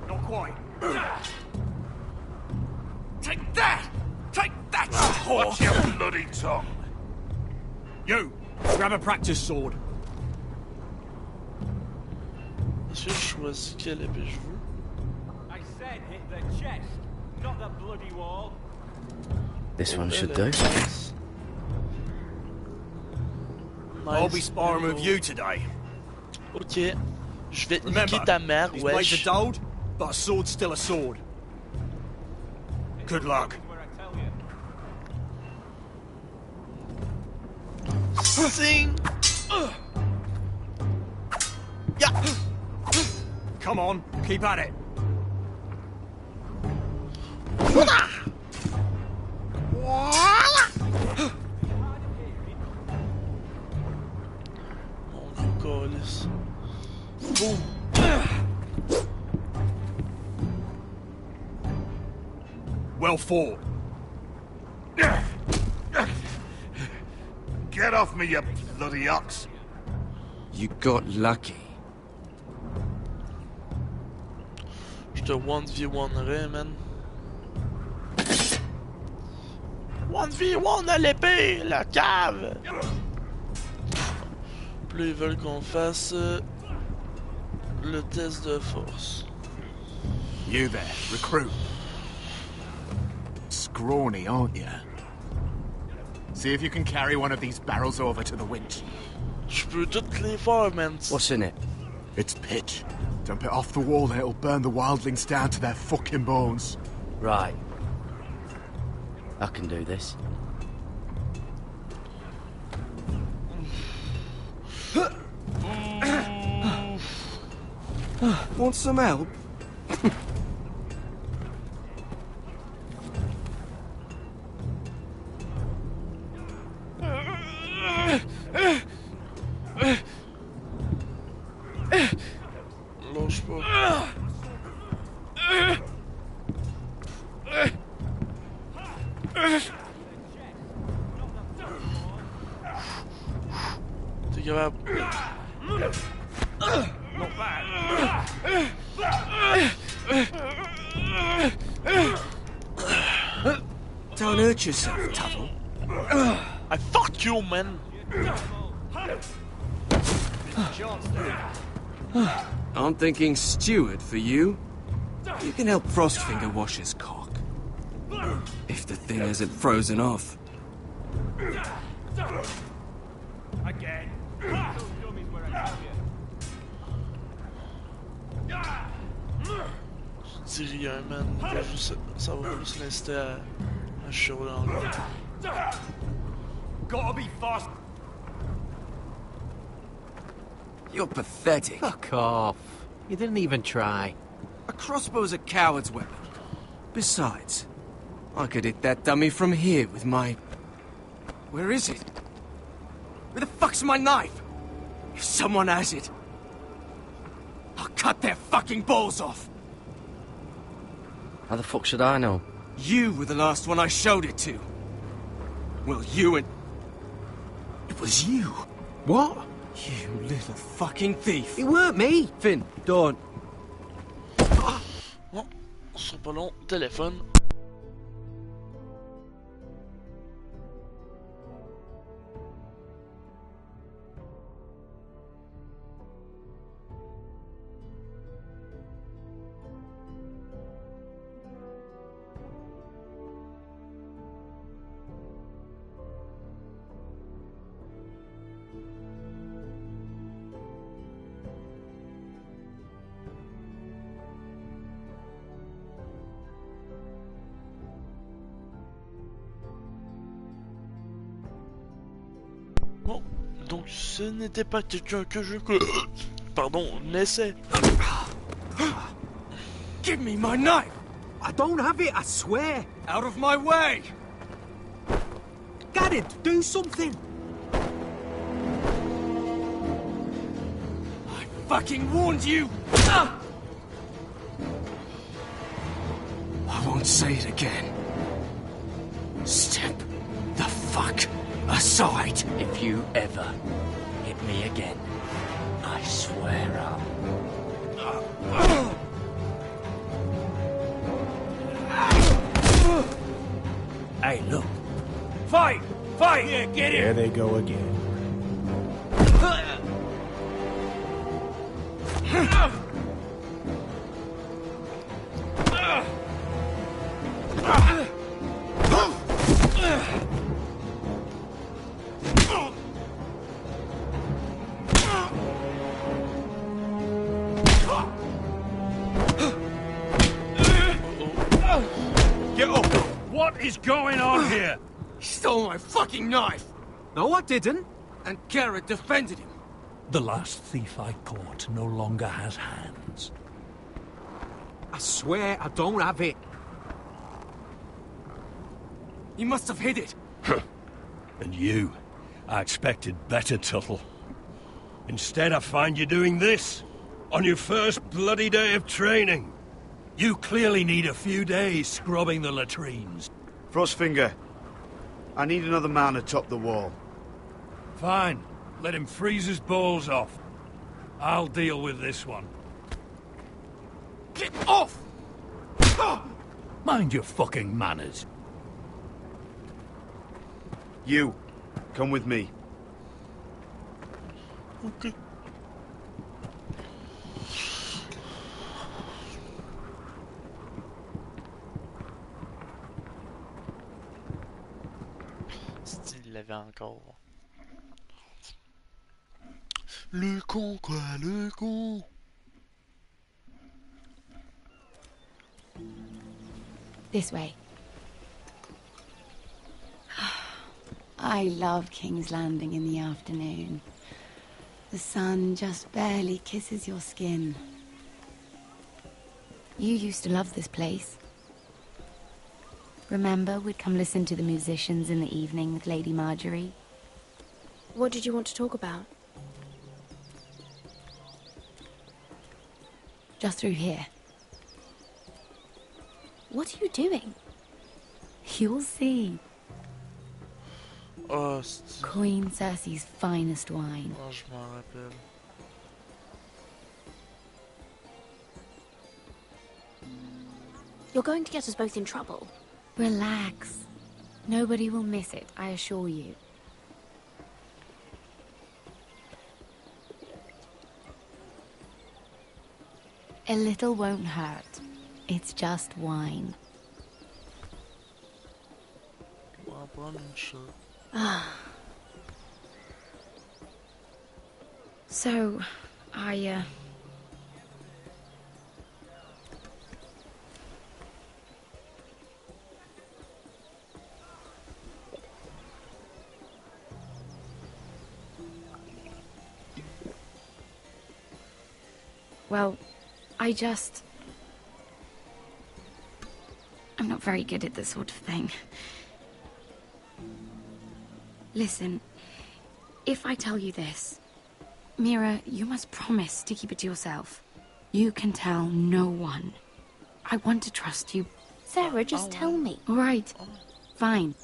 [SPEAKER 19] Not quite. Take that! Take that! Watch your bloody tongue! You! Grab a practice sword.
[SPEAKER 1] Est-ce que je choisis quelle épée je veux?
[SPEAKER 15] I said hit the chest, not the bloody wall.
[SPEAKER 22] This one should do.
[SPEAKER 19] I'll be sparring with you today.
[SPEAKER 1] Ok. Je vais
[SPEAKER 19] Remember,
[SPEAKER 1] niquer ta mère,
[SPEAKER 19] these blades
[SPEAKER 1] wesh.
[SPEAKER 19] are dulled, but a sword's still a sword. Good luck.
[SPEAKER 1] Sing! Yeah!
[SPEAKER 19] Come on, keep at it.
[SPEAKER 1] Mon gros calice. Boum!
[SPEAKER 19] Well fought.
[SPEAKER 11] Get off me, you bloody ox.
[SPEAKER 21] You got lucky.
[SPEAKER 1] Je te 1v1rai, man. 1v1 à l'épée, la cave! Puis là, ils veulent qu'on fasse le test de force.
[SPEAKER 11] You there, recruit. Scrawny, aren't you? See if you can carry one of these barrels over to the winch.
[SPEAKER 1] Je peux toutes les faire, man.
[SPEAKER 22] What's in it?
[SPEAKER 11] It's pitch. Dump it off the wall and it'll burn the wildlings down to their fucking bones.
[SPEAKER 22] Right. I can do this.
[SPEAKER 21] Want some help?
[SPEAKER 1] Lâche pas. T'es capable.
[SPEAKER 4] Not bad.
[SPEAKER 21] Don't hurt yourself, Tuttle.
[SPEAKER 1] I fuck you, man.
[SPEAKER 21] I'm thinking steward for you. You can help Frostfinger wash his cock. If the thing isn't frozen off.
[SPEAKER 4] Again.
[SPEAKER 1] Je dis rien, man. Ça va juste l'inciter à chialer encore.
[SPEAKER 4] Gotta be fast.
[SPEAKER 21] You're pathetic.
[SPEAKER 16] Fuck off. You didn't even try.
[SPEAKER 21] A crossbow's a coward's weapon. Besides, I could hit that dummy from here with my... Where is it? Where the fuck's my knife? If someone has it, I'll cut their fucking balls off.
[SPEAKER 22] How the fuck should I know?
[SPEAKER 21] You were the last one I showed it to. Well, you and... It was you.
[SPEAKER 16] What?
[SPEAKER 21] You little fucking thief.
[SPEAKER 16] It weren't me.
[SPEAKER 21] Finn, don't.
[SPEAKER 1] Bon, on sera pas long. Téléphone. Bon, donc ce n'était pas quelqu'un que je... Pardon, naissais.
[SPEAKER 21] Give me my knife!
[SPEAKER 16] I don't have it, I swear.
[SPEAKER 21] Out of my way!
[SPEAKER 16] Get it, do something.
[SPEAKER 21] I fucking warned you! I won't say it again. Step the fuck aside.
[SPEAKER 22] If you ever hit me again, I swear I'll...
[SPEAKER 19] Hey, look. Fight! Fight! Yeah, get it!
[SPEAKER 11] There they go again.
[SPEAKER 19] Get up! What is going on here?
[SPEAKER 21] He stole my fucking knife!
[SPEAKER 16] No, I didn't.
[SPEAKER 21] And Garrett defended him.
[SPEAKER 11] The last thief I caught no longer has hands.
[SPEAKER 16] I swear I don't have it.
[SPEAKER 21] You must have hid it.
[SPEAKER 19] And you? I expected better, Tuttle. Instead, I find you doing this. On your first bloody day of training. You clearly need a few days scrubbing the latrines.
[SPEAKER 18] Frostfinger, I need another man atop the wall.
[SPEAKER 19] Fine. Let him freeze his balls off. I'll deal with this one.
[SPEAKER 21] Get off!
[SPEAKER 11] Mind your fucking manners.
[SPEAKER 18] You, come with me.
[SPEAKER 1] Ok. S'il l'avait encore. Le con, quoi, le con.
[SPEAKER 7] This way. I love King's Landing in the afternoon. The sun just barely kisses your skin. You used to love this place. Remember, we'd come listen to the musicians in the evening with Lady Marjorie?
[SPEAKER 17] What did you want to talk about?
[SPEAKER 7] Just through here.
[SPEAKER 17] What are you doing?
[SPEAKER 7] You'll see.
[SPEAKER 1] Oh,
[SPEAKER 7] Queen Cersei's finest wine.
[SPEAKER 1] Oh, je m'en rappelle.
[SPEAKER 17] You're going to get us both in trouble.
[SPEAKER 7] Relax. Nobody will miss it, I assure you. A little won't hurt. It's just wine.
[SPEAKER 1] Well, bun and shit.
[SPEAKER 17] So, Well, I'm not very good at this sort of thing. Listen, if I tell you this, Mira, you must promise to keep it to yourself. You can tell no one. I want to trust you. Sarah, just tell me.
[SPEAKER 7] All right, fine.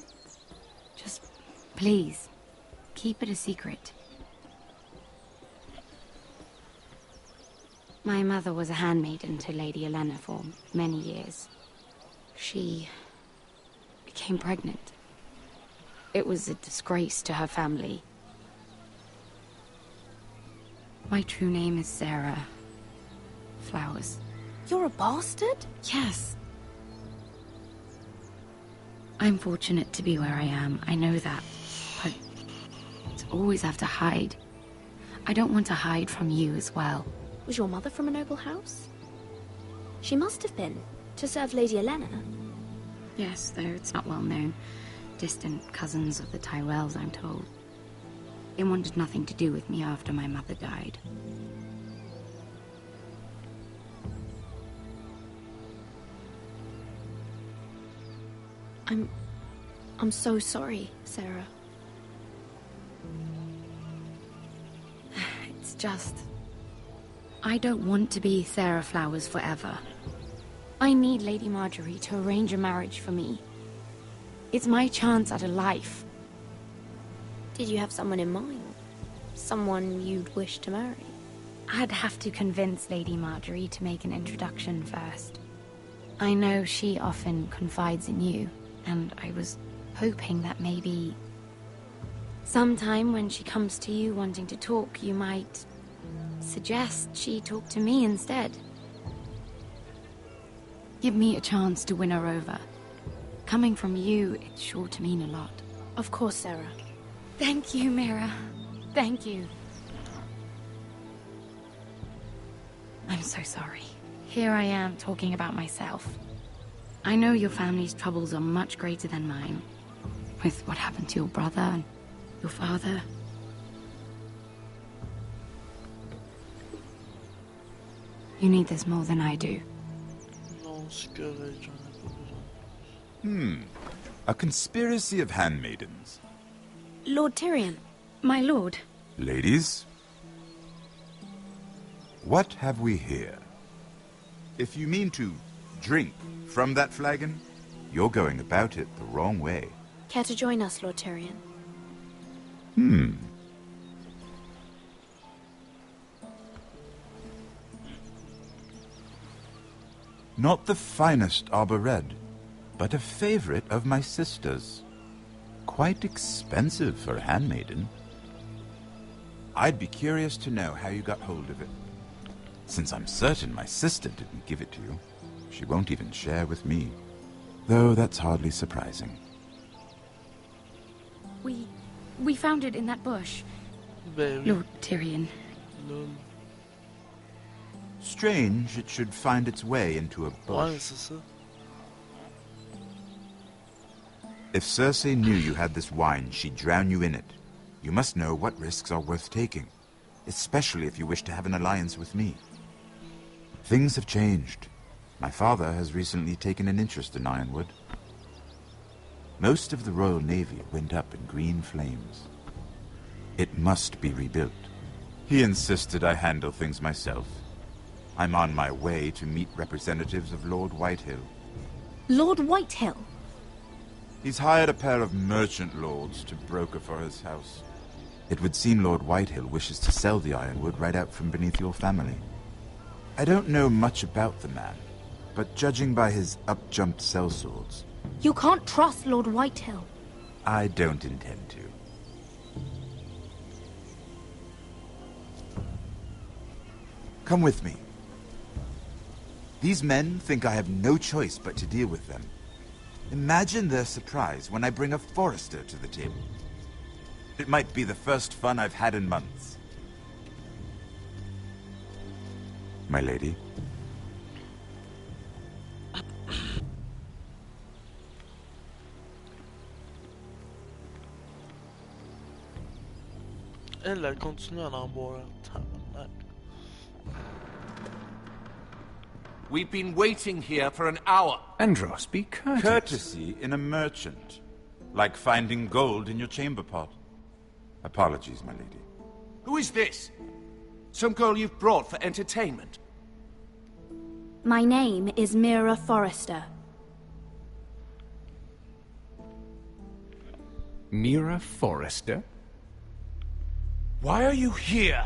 [SPEAKER 7] Just, please, keep it a secret. My mother was a handmaiden to Lady Olenna for many years. She became pregnant. It was a disgrace to her family. My true name is Sarah Flowers.
[SPEAKER 17] You're a bastard?
[SPEAKER 7] Yes. I'm fortunate to be where I am, I know that. But to always have to hide. I don't want to hide from you as well.
[SPEAKER 17] Was your mother from a noble house? She must have been, to serve Lady Olenna.
[SPEAKER 7] Yes, though it's not well known. Distant cousins of the Tyrells, I'm told. They wanted nothing to do with me after my mother died.
[SPEAKER 17] I'm so sorry, Sarah.
[SPEAKER 7] It's just... I don't want to be Sarah Flowers forever. I need Lady Marjorie to arrange a marriage for me. It's my chance at a life.
[SPEAKER 17] Did you have someone in mind? Someone you'd wish to marry?
[SPEAKER 7] I'd have to convince Lady Marjorie to make an introduction first. I know she often confides in you, and I was hoping that maybe... sometime when she comes to you wanting to talk, you might suggest she talk to me instead. Give me a chance to win her over. Coming from you, it's sure to mean a lot.
[SPEAKER 17] Of course, Sarah.
[SPEAKER 7] Thank you, Mira. Thank you. I'm so sorry. Here I am talking about myself. I know your family's troubles are much greater than mine. With what happened to your brother and your father. You need this more than I do.
[SPEAKER 3] A conspiracy of handmaidens.
[SPEAKER 17] Lord Tyrion.
[SPEAKER 7] My lord.
[SPEAKER 3] Ladies, what have we here? If you mean to drink from that flagon, you're going about it the wrong way.
[SPEAKER 17] Care to join us, Lord Tyrion?
[SPEAKER 3] Not the finest arbor red, but a favorite of my sister's. Quite expensive for a handmaiden. I'd be curious to know how you got hold of it. Since I'm certain my sister didn't give it to you, she won't even share with me. Though that's hardly surprising.
[SPEAKER 7] We found it in that bush.
[SPEAKER 1] Baby.
[SPEAKER 7] Lord Tyrion.
[SPEAKER 1] Lol.
[SPEAKER 3] Strange it should find its way into a bush.
[SPEAKER 1] Ouais, c'est ça.
[SPEAKER 3] If Cersei knew you had this wine, she'd drown you in it. You must know what risks are worth taking, especially if you wish to have an alliance with me. Things have changed. My father has recently taken an interest in Ironwood. Most of the Royal Navy went up in green flames. It must be rebuilt. He insisted I handle things myself. I'm on my way to meet representatives of Lord Whitehill.
[SPEAKER 6] Lord Whitehill?
[SPEAKER 3] He's hired a pair of merchant lords to broker for his house. It would seem Lord Whitehill wishes to sell the ironwood right out from beneath your family. I don't know much about the man, but judging by his up-jumped sellswords...
[SPEAKER 6] You can't trust Lord Whitehill.
[SPEAKER 3] I don't intend to. Come with me. These men think I have no choice but to deal with them. Imagine their surprise when I bring a forester to the table. It might be the first fun I've had in months. My lady?
[SPEAKER 1] Elle continue à en boire. Tabarnak.
[SPEAKER 10] We've been waiting here for an hour.
[SPEAKER 3] Andros, be courteous. Courtesy in a merchant. Like finding gold in your chamber pot. Apologies, my lady.
[SPEAKER 10] Who is this? Some girl you've brought for entertainment?
[SPEAKER 6] My name is Mira Forrester.
[SPEAKER 8] Mira Forrester?
[SPEAKER 10] Why are you here?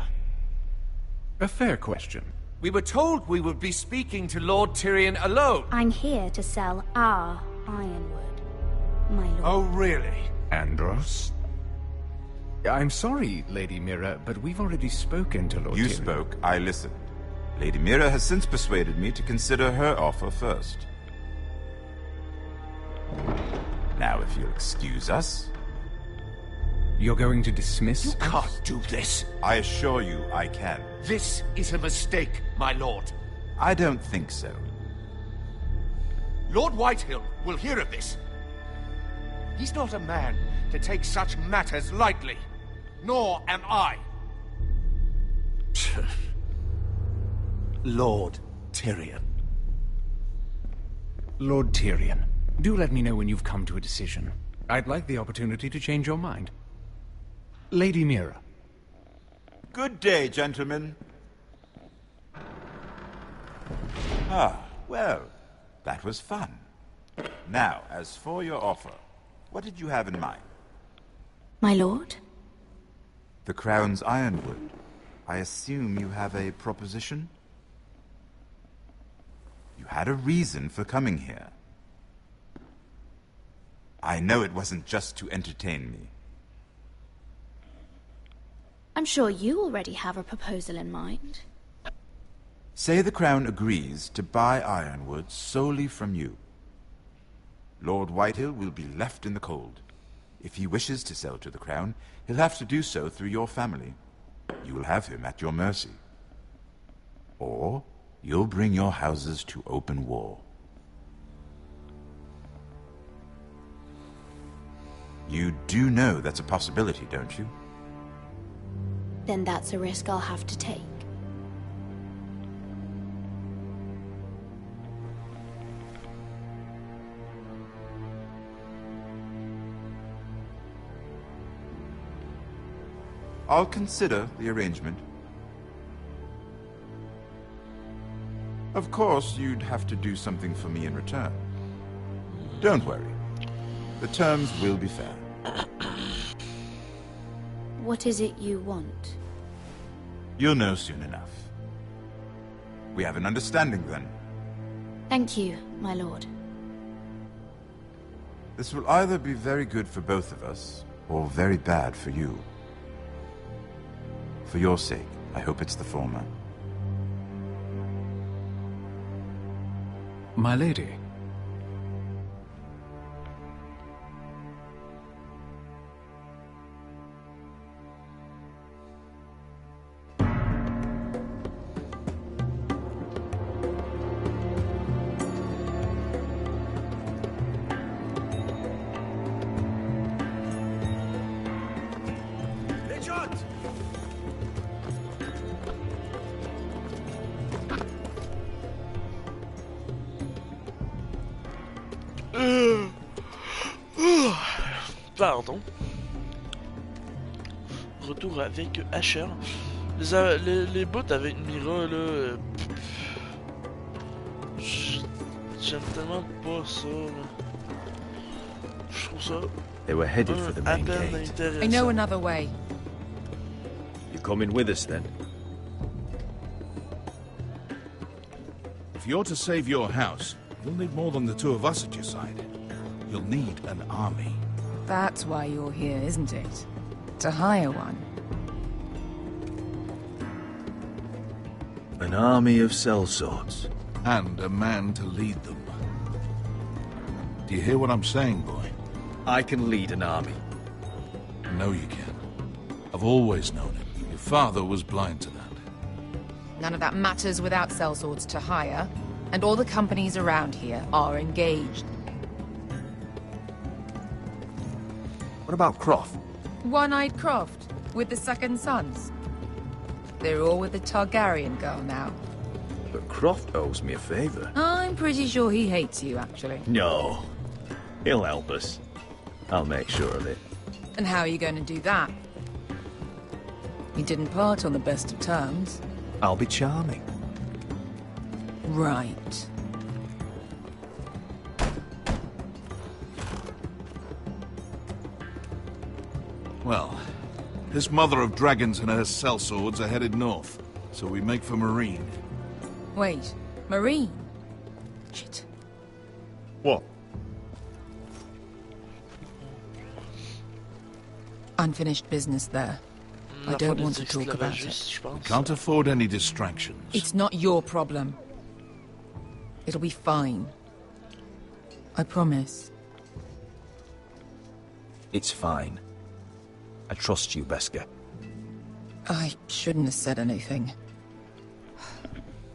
[SPEAKER 8] A fair question.
[SPEAKER 10] We were told we would be speaking to Lord Tyrion alone.
[SPEAKER 6] I'm here to sell our ironwood, my lord.
[SPEAKER 10] Oh, really?
[SPEAKER 8] Andros? I'm sorry, Lady Mira, but we've already spoken to Lord
[SPEAKER 3] You
[SPEAKER 8] Tyrion.
[SPEAKER 3] spoke, I listened. Lady Mira has since persuaded me to consider her offer first. Now, if you'll excuse us...
[SPEAKER 8] You're going to dismiss
[SPEAKER 10] You can't do this.
[SPEAKER 3] I assure you I can.
[SPEAKER 10] This is a mistake, my lord.
[SPEAKER 3] I don't think so.
[SPEAKER 10] Lord Whitehill will hear of this. He's not a man to take such matters lightly. Nor am I. Lord Tyrion.
[SPEAKER 8] Lord Tyrion, do let me know when you've come to a decision. I'd like the opportunity to change your mind. Lady Mira.
[SPEAKER 3] Good day, gentlemen. Ah, well, that was fun. Now, as for your offer, what did you have in mind?
[SPEAKER 6] My lord?
[SPEAKER 3] The Crown's ironwood. I assume you have a proposition? You had a reason for coming here. I know it wasn't just to entertain me.
[SPEAKER 6] I'm sure you already have a proposal in mind.
[SPEAKER 3] Say the Crown agrees to buy ironwood solely from you. Lord Whitehill will be left in the cold. If he wishes to sell to the Crown, he'll have to do so through your family. You will have him at your mercy. Or you'll bring your houses to open war. You do know that's a possibility, don't you?
[SPEAKER 6] Then that's a risk I'll have to take.
[SPEAKER 3] I'll consider the arrangement. Of course, you'd have to do something for me in return. Don't worry. The terms will be fair.
[SPEAKER 6] What is it you want?
[SPEAKER 3] You'll know soon enough. We have an understanding then.
[SPEAKER 6] Thank you, my lord.
[SPEAKER 3] This will either be very good for both of us, or very bad for you. For your sake, I hope it's the former.
[SPEAKER 8] My lady.
[SPEAKER 1] Pardon. retour avec Asher. Les bouts avec Mira, là... J'aime tellement pas ça, là. Je trouve ça...
[SPEAKER 9] They were headed for the main
[SPEAKER 1] peine
[SPEAKER 9] gate.
[SPEAKER 1] intéressant.
[SPEAKER 5] I know another way.
[SPEAKER 9] You coming with us, then?
[SPEAKER 11] If you're to save your house, you'll need more than the two of us at your side. You'll need an army.
[SPEAKER 5] That's why you're here, isn't it? To hire one.
[SPEAKER 9] An army of sellswords.
[SPEAKER 11] And a man to lead them. Do you hear what I'm saying, boy?
[SPEAKER 9] I can lead an army.
[SPEAKER 11] I know you can. I've always known it. Your father was blind to that.
[SPEAKER 5] None of that matters without sellswords to hire, and all the companies around here are engaged.
[SPEAKER 9] What about Croft?
[SPEAKER 5] One-eyed Croft, with the second sons. They're all with the Targaryen girl now.
[SPEAKER 9] But Croft owes me a favor.
[SPEAKER 5] I'm pretty sure he hates you, actually.
[SPEAKER 9] No. He'll help us. I'll make sure of it.
[SPEAKER 5] And how are you going to do that? You didn't part on the best of terms.
[SPEAKER 9] I'll be charming.
[SPEAKER 5] Right.
[SPEAKER 11] Well, this mother of dragons and her sellswords are headed north, so we make for Marine.
[SPEAKER 5] Wait, Marine? Shit.
[SPEAKER 9] What?
[SPEAKER 5] Unfinished business there. I don't want to talk about it.
[SPEAKER 11] We can't afford any distractions.
[SPEAKER 5] It's not your problem. It'll be fine. I promise.
[SPEAKER 9] It's fine. I trust you, Beskar.
[SPEAKER 5] I shouldn't have said anything.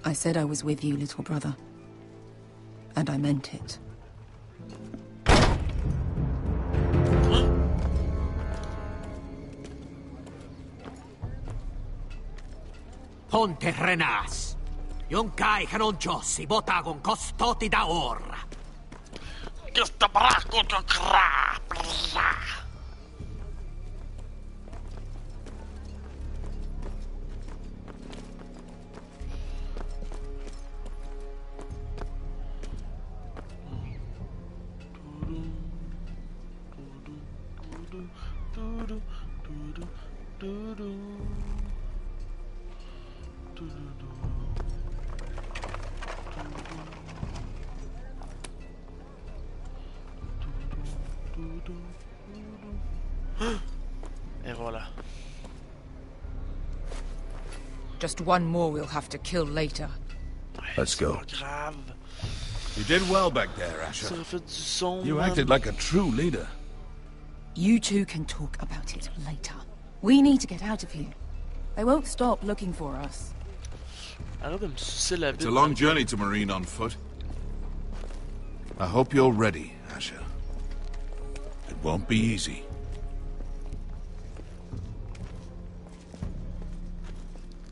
[SPEAKER 5] I said I was with you, little brother. And I meant it.
[SPEAKER 14] Ponte Renas. Yung kai kanon Jossi botagon kostoti da orra. Kesta brako to krapla.
[SPEAKER 1] Et voilà.
[SPEAKER 5] Just one more we'll have to kill later.
[SPEAKER 9] Let's go.
[SPEAKER 11] You did well back there, Asher. You acted like a true leader.
[SPEAKER 5] You two can talk about it later. We need to get out of here. They won't stop looking for us.
[SPEAKER 11] It's a long journey to Marine on foot. I hope you're ready, Asher. It won't be easy.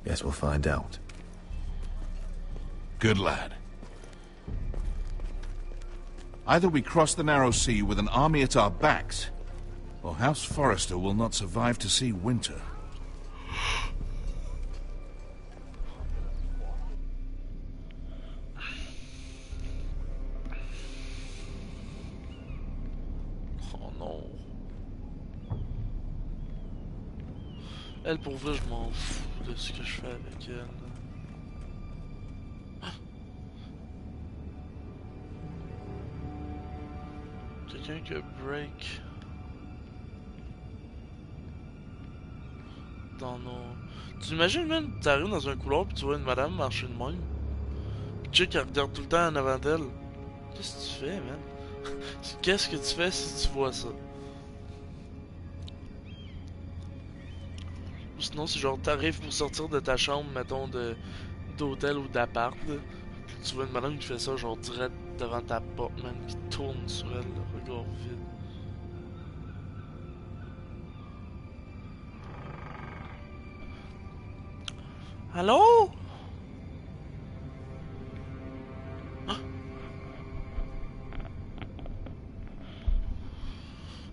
[SPEAKER 9] Guess we'll find out.
[SPEAKER 11] Good lad. Either we cross the narrow sea with an army at our backs, or House Forrester will not survive to see winter.
[SPEAKER 1] Oh non. Elle, pour vrai, je m'en fous de ce que je fais avec elle. Quelqu'un qui a break dans nos... Tu imagines même, t'arrives dans un couloir pis tu vois une madame marcher de même. Pis Chick elle regarde tout le temps en avant d'elle. Qu'est-ce que tu fais, man? Qu'est-ce que tu fais si tu vois ça? Ou sinon, si genre t'arrives pour sortir de ta chambre, mettons, d'hôtel ou d'appart, tu vois une madame qui fait ça, genre direct devant ta porte, même qui tourne sur elle, le regard vide. Allô?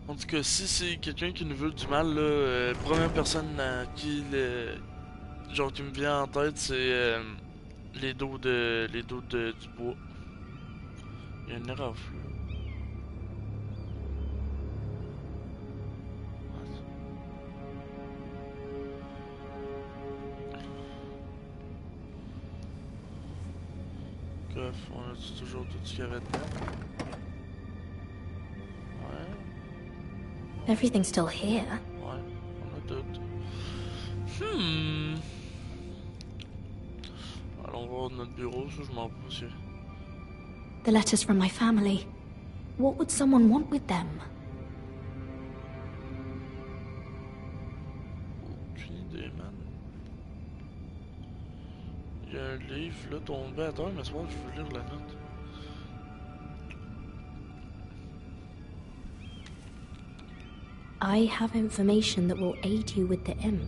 [SPEAKER 1] On dit tout cas, si c'est quelqu'un qui nous veut du mal, là, première personne qui me vient en tête, c'est les dos du bois. Il y a une erreur là. Bref, on a toujours tout ce qu'il y avait dedans. Ouais.
[SPEAKER 6] Everything's still here.
[SPEAKER 1] Ouais, on a tout. Allons voir notre bureau, ça je m'en fous.
[SPEAKER 6] The letters from my family. What would someone want with them?
[SPEAKER 1] Aucune idée, man. Il y a un livre là tombé à terre, mais c'est pas grave, je veux lire la note.
[SPEAKER 6] I have information that will aid you with the imp.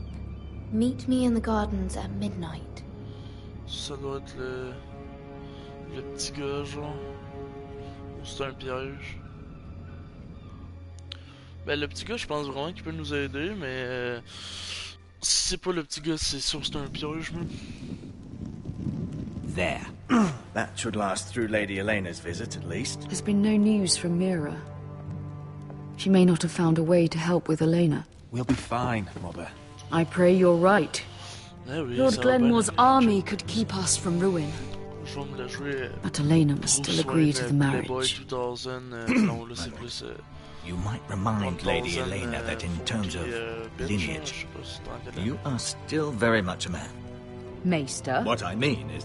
[SPEAKER 6] Meet me in the gardens at midnight.
[SPEAKER 1] Ça doit être le petit gars, genre. Ou c'est un piège. Ben, le petit gars, je pense vraiment qu'il peut nous aider, mais si c'est pas le petit gars, c'est sûr que c'est un piège, même.
[SPEAKER 2] There. That should last through Lady Elena's visit, at least.
[SPEAKER 12] There's been no news from Mira. She may not have found a way to help with Elena.
[SPEAKER 8] We'll be fine, Mother.
[SPEAKER 12] I pray you're right.
[SPEAKER 1] Eh oui,
[SPEAKER 12] Lord Glenmore's army could keep us from ruin.
[SPEAKER 1] Je vais me la jouer.
[SPEAKER 12] But Elena must still agree to the marriage.
[SPEAKER 1] Non, là c'est plus.
[SPEAKER 2] You might remind Lady Elena that in terms of lineage, you are still very much a man.
[SPEAKER 12] Maester?
[SPEAKER 2] What I mean is,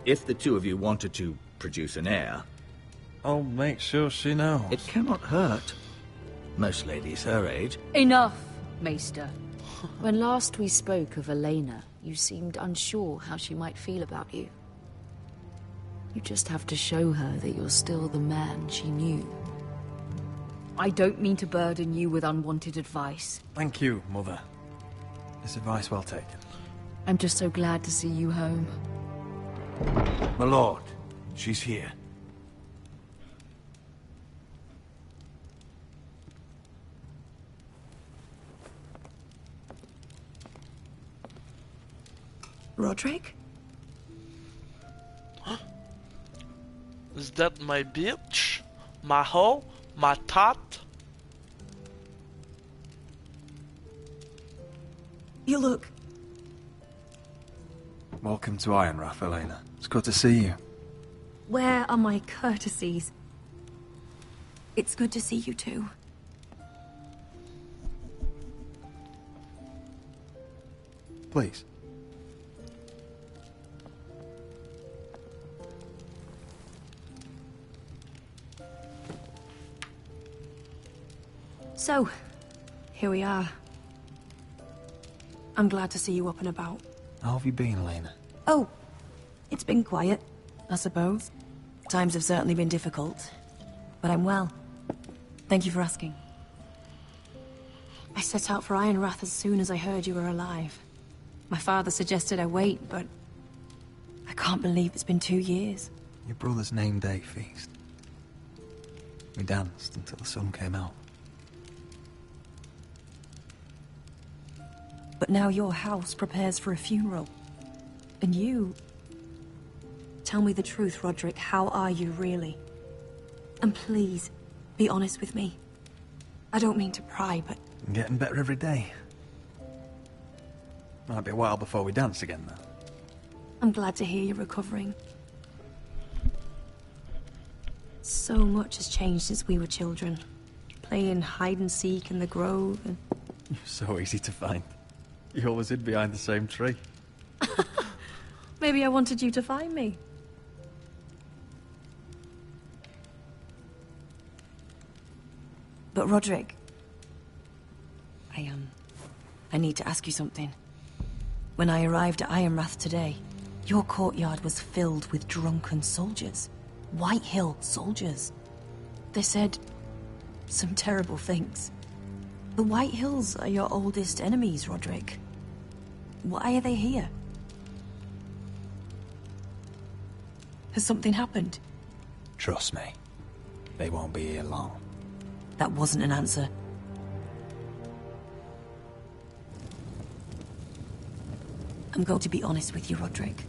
[SPEAKER 2] if the two of you wanted to produce an heir,
[SPEAKER 9] I'll make sure she knows.
[SPEAKER 2] It cannot hurt. Most ladies her age.
[SPEAKER 12] Enough, Maester. When last we spoke of Elena, you seemed unsure how she might feel about you. You just have to show her that you're still the man she knew. I don't mean to burden you with unwanted advice.
[SPEAKER 8] Thank you, Mother. This advice well taken.
[SPEAKER 12] I'm just so glad to see you home.
[SPEAKER 10] My lord, she's here.
[SPEAKER 5] Roderick?
[SPEAKER 1] Is that my bitch? My hoe? My tot?
[SPEAKER 5] You look...
[SPEAKER 8] Welcome to Ironrath, Elena. It's good to see you.
[SPEAKER 5] Where are my courtesies? It's good to see you too.
[SPEAKER 8] Please.
[SPEAKER 5] So, here we are. I'm glad to see you up and about.
[SPEAKER 8] How have you been, Elena?
[SPEAKER 5] Oh, it's been quiet, I suppose. Times have certainly been difficult, but I'm well. Thank you for asking. I set out for Ironrath as soon as I heard you were alive. My father suggested I wait, but I can't believe it's been 2 years.
[SPEAKER 8] Your brother's name day feast. We danced until the sun came out.
[SPEAKER 5] But now your house prepares for a funeral. And you... Tell me the truth, Roderick. How are you, really? And please, be honest with me. I don't mean to pry, but...
[SPEAKER 8] I'm getting better every day. Might be a while before we dance again, though.
[SPEAKER 5] I'm glad to hear you're recovering. So much has changed since we were children. Playing hide-and-seek in the grove and...
[SPEAKER 8] You're so easy to find. You always hid behind the same tree.
[SPEAKER 5] Maybe I wanted you to find me. But Roderick... I need to ask you something. When I arrived at Ironrath today, your courtyard was filled with drunken soldiers. White Hill soldiers. They said some terrible things. The White Hills are your oldest enemies, Roderick. Why are they here? Has something happened?
[SPEAKER 8] Trust me. They won't be here long.
[SPEAKER 5] That wasn't an answer. I'm going to be honest with you, Roderick.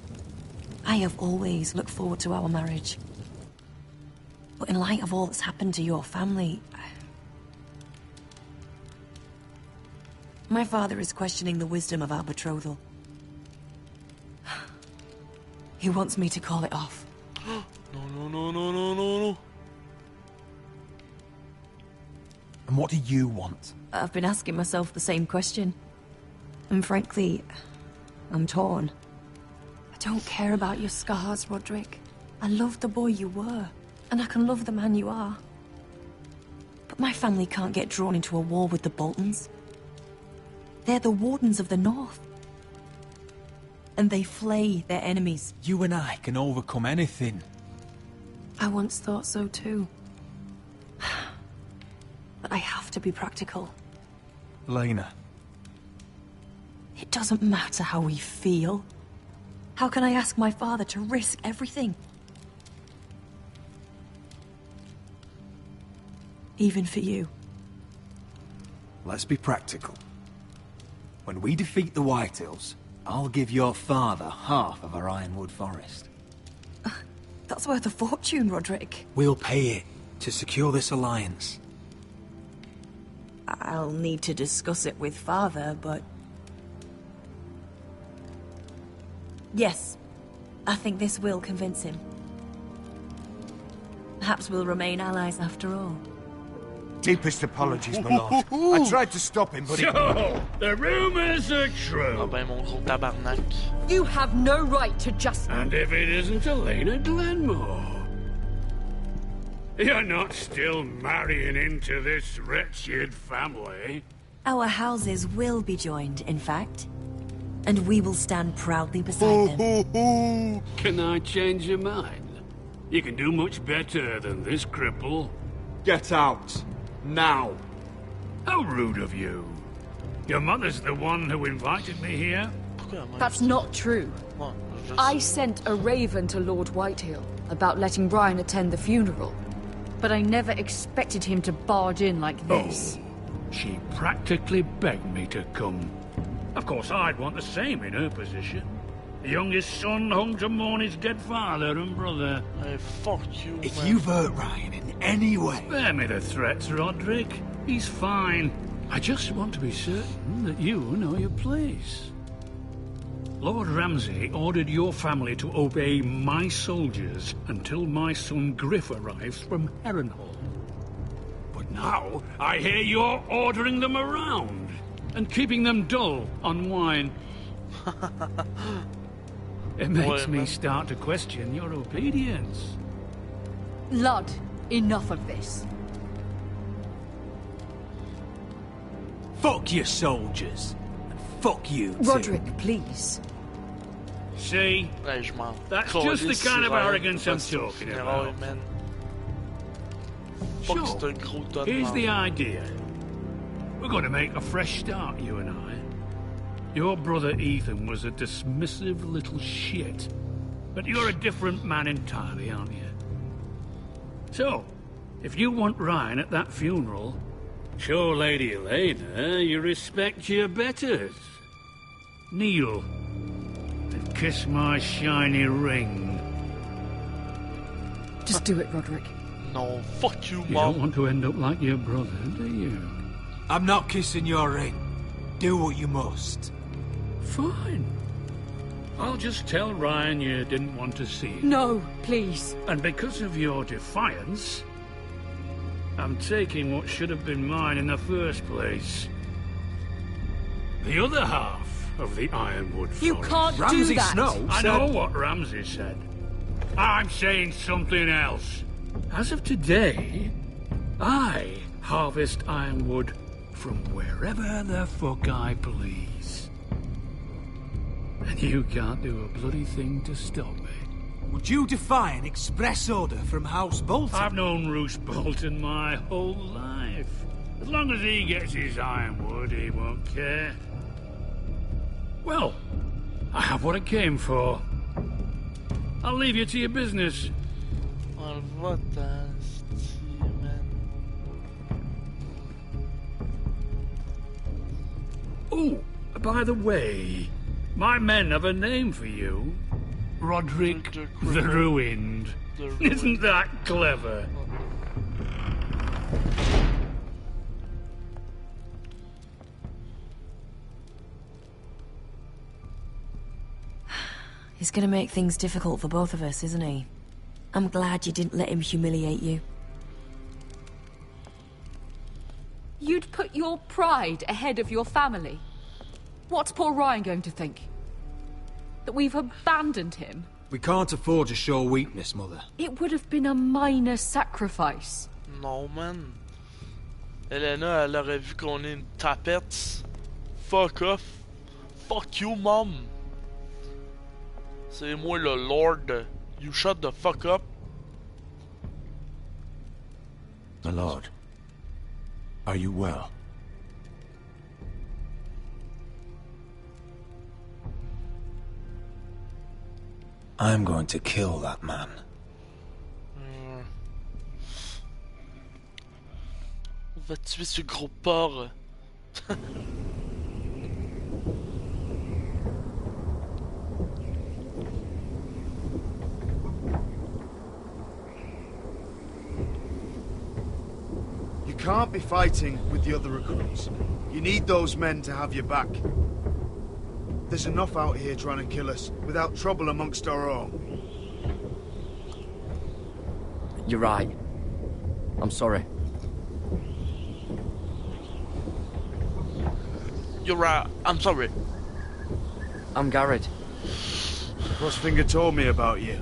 [SPEAKER 5] I have always looked forward to our marriage. But in light of all that's happened to your family... My father is questioning the wisdom of our betrothal. He wants me to call it off.
[SPEAKER 1] No.
[SPEAKER 13] And what do you want?
[SPEAKER 5] I've been asking myself the same question. And frankly, I'm torn. I don't care about your scars, Roderick. I love the boy you were, and I can love the man you are. But my family can't get drawn into a war with the Boltons. They're the Wardens of the North. And they flay their enemies.
[SPEAKER 13] You and I can overcome anything.
[SPEAKER 5] I once thought so too. But I have to be practical.
[SPEAKER 13] Lena.
[SPEAKER 5] It doesn't matter how we feel. How can I ask my father to risk everything? Even for you.
[SPEAKER 13] Let's be practical. When we defeat the Whitehills, I'll give your father half of our Ironwood forest.
[SPEAKER 5] That's worth a fortune, Roderick.
[SPEAKER 13] We'll pay it to secure this alliance.
[SPEAKER 5] I'll need to discuss it with father, but... Yes, I think this will convince him. Perhaps we'll remain allies after all.
[SPEAKER 10] Deepest apologies, my lord. I tried to stop him, but
[SPEAKER 20] So, the rumors are true.
[SPEAKER 1] Ah ben, mon gros tabarnak.
[SPEAKER 12] You have no right to just...
[SPEAKER 20] And if it isn't Elena Glenmore? You're not still marrying into this wretched family?
[SPEAKER 5] Our houses will be joined, in fact. And we will stand proudly beside them.
[SPEAKER 20] Can I change your mind? You can do much better than this cripple.
[SPEAKER 23] Get out. Now.
[SPEAKER 20] How rude of you. Your mother's the one who invited me here?
[SPEAKER 12] That's not true. I sent a raven to Lord Whitehill about letting Brian attend the funeral. But I never expected him to barge in like this.
[SPEAKER 20] Oh, she practically begged me to come. Of course, I'd want the same in her position. The youngest son home to mourn his dead father and brother.
[SPEAKER 1] Hey, fuck you,
[SPEAKER 13] If
[SPEAKER 1] man.
[SPEAKER 13] you've hurt Ryan in any way...
[SPEAKER 20] Spare me the threats, Roderick. He's fine. I just want to be certain that you know your place. Lord Ramsay ordered your family to obey my soldiers until my son Griff arrives from Harrenhal. But now, I hear you're ordering them around and keeping them dull on wine. It makes me start to question your obedience.
[SPEAKER 12] Lud, enough of this.
[SPEAKER 13] Fuck your soldiers. And fuck you, too.
[SPEAKER 12] Roderick, please.
[SPEAKER 20] See? That's just the kind of arrogance I'm talking about. So, here's the idea. We're going to make a fresh start, you and I. Your brother Ethan was a dismissive little shit. But you're a different man entirely, aren't you? So, if you want Ryan at that funeral, show Lady Elena you respect your betters. Kneel and kiss my shiny ring.
[SPEAKER 12] Just do it, Roderick.
[SPEAKER 1] No, fuck you,
[SPEAKER 20] You don't want to end up like your brother, do you?
[SPEAKER 13] I'm not kissing your ring. Do what you must.
[SPEAKER 20] Fine. I'll just tell Ryan you didn't want to see it.
[SPEAKER 12] No, please.
[SPEAKER 20] And because of your defiance, I'm taking what should have been mine in the first place. The other half of the Ironwood Forest.
[SPEAKER 12] You can't do that.
[SPEAKER 20] I know what Ramsay said. I'm saying something else. As of today, I harvest Ironwood from wherever the fuck I please. And you can't do a bloody thing to stop me.
[SPEAKER 13] Would you defy an express order from House Bolton?
[SPEAKER 20] I've known Roose Bolton my whole life. As long as he gets his Ironwood, he won't care. Well, I have what I came for. I'll leave you to your business. Oh, by the way, My men have a name for you. Roderick the Ruined. Isn't that clever?
[SPEAKER 5] He's gonna make things difficult for both of us, isn't he? I'm glad you didn't let him humiliate you.
[SPEAKER 12] You'd put your pride ahead of your family. What's poor Ryan going to think? That we've abandoned him?
[SPEAKER 13] We can't afford to show weakness, Mother.
[SPEAKER 12] It would have been a minor sacrifice.
[SPEAKER 1] Non, man. Elena, elle aurait vu qu'on est une tapette. Fuck off. Fuck you, mom. C'est moi le Lord. You shut the fuck up.
[SPEAKER 3] My lord, are you well?
[SPEAKER 13] I'm going to kill that man.
[SPEAKER 1] On va tuer ce gros porc.
[SPEAKER 18] You can't be fighting with the other recruits. You need those men to have your back. There's enough out here trying to kill us, without trouble amongst our own.
[SPEAKER 4] You're right. I'm sorry.
[SPEAKER 1] You're right. I'm sorry.
[SPEAKER 4] I'm Garrett.
[SPEAKER 18] Crossfinger told me about you.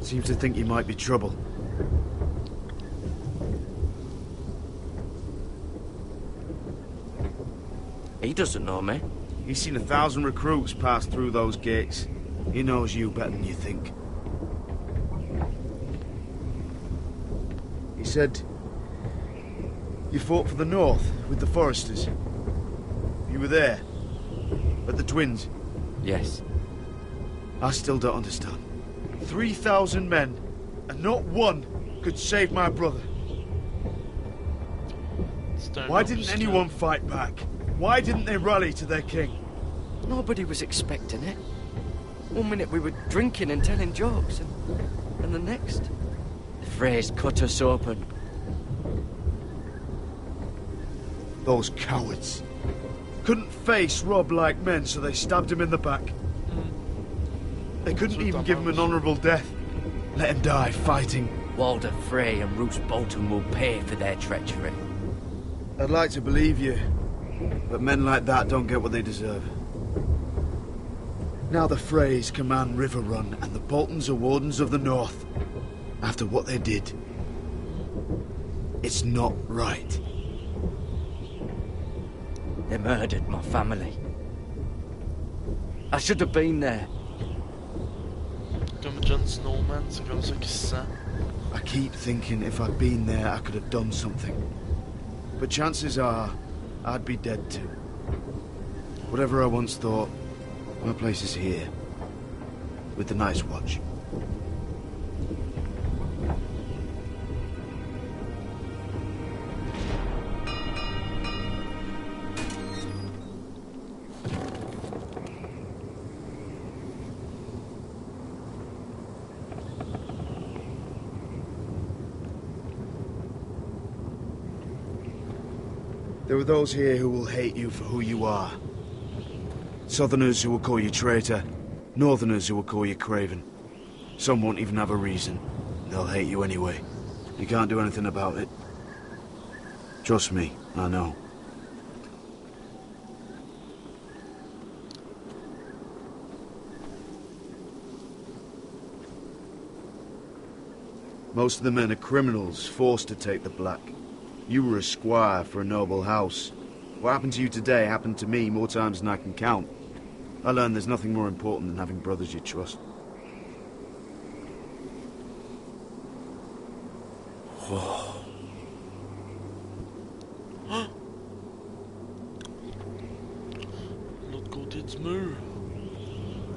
[SPEAKER 18] Seems to think you might be trouble.
[SPEAKER 4] He doesn't know me.
[SPEAKER 18] He's seen 1,000 recruits pass through those gates. He knows you better than you think. He said you fought for the North with the Foresters. You were there, at the Twins.
[SPEAKER 4] Yes.
[SPEAKER 18] I still don't understand. 3,000 men, and not one could save my brother. Why didn't anyone fight back? Why didn't they rally to their king?
[SPEAKER 4] Nobody was expecting it. One minute we were drinking and telling jokes, and the next, the Freys cut us open.
[SPEAKER 18] Those cowards. Couldn't face Rob like men, so they stabbed him in the back. They couldn't even give him an honourable death. Let him die fighting.
[SPEAKER 4] Walder Frey and Roose Bolton will pay for their treachery.
[SPEAKER 18] I'd like to believe you, but men like that don't get what they deserve. Now the Freys command River Run, and the Boltons are Wardens of the North. After what they did, it's not right.
[SPEAKER 4] They murdered my family. I should have been there.
[SPEAKER 1] Comme Jon Snow, man, c'est comme ça qu'il se sent.
[SPEAKER 18] I keep thinking if I'd been there, I could have done something. But chances are, I'd be dead too. Whatever I once thought, my place is here. With the Night's Watch. There are those here who will hate you for who you are. Southerners who will call you traitor. Northerners who will call you craven. Some won't even have a reason. They'll hate you anyway. You can't do anything about it. Trust me, I know. Most of the men are criminals, forced to take the black. You were a squire for a noble house. What happened to you today happened to me more times than I can count. I learned there's nothing more important than having brothers you trust.
[SPEAKER 1] L'autre côté du mur.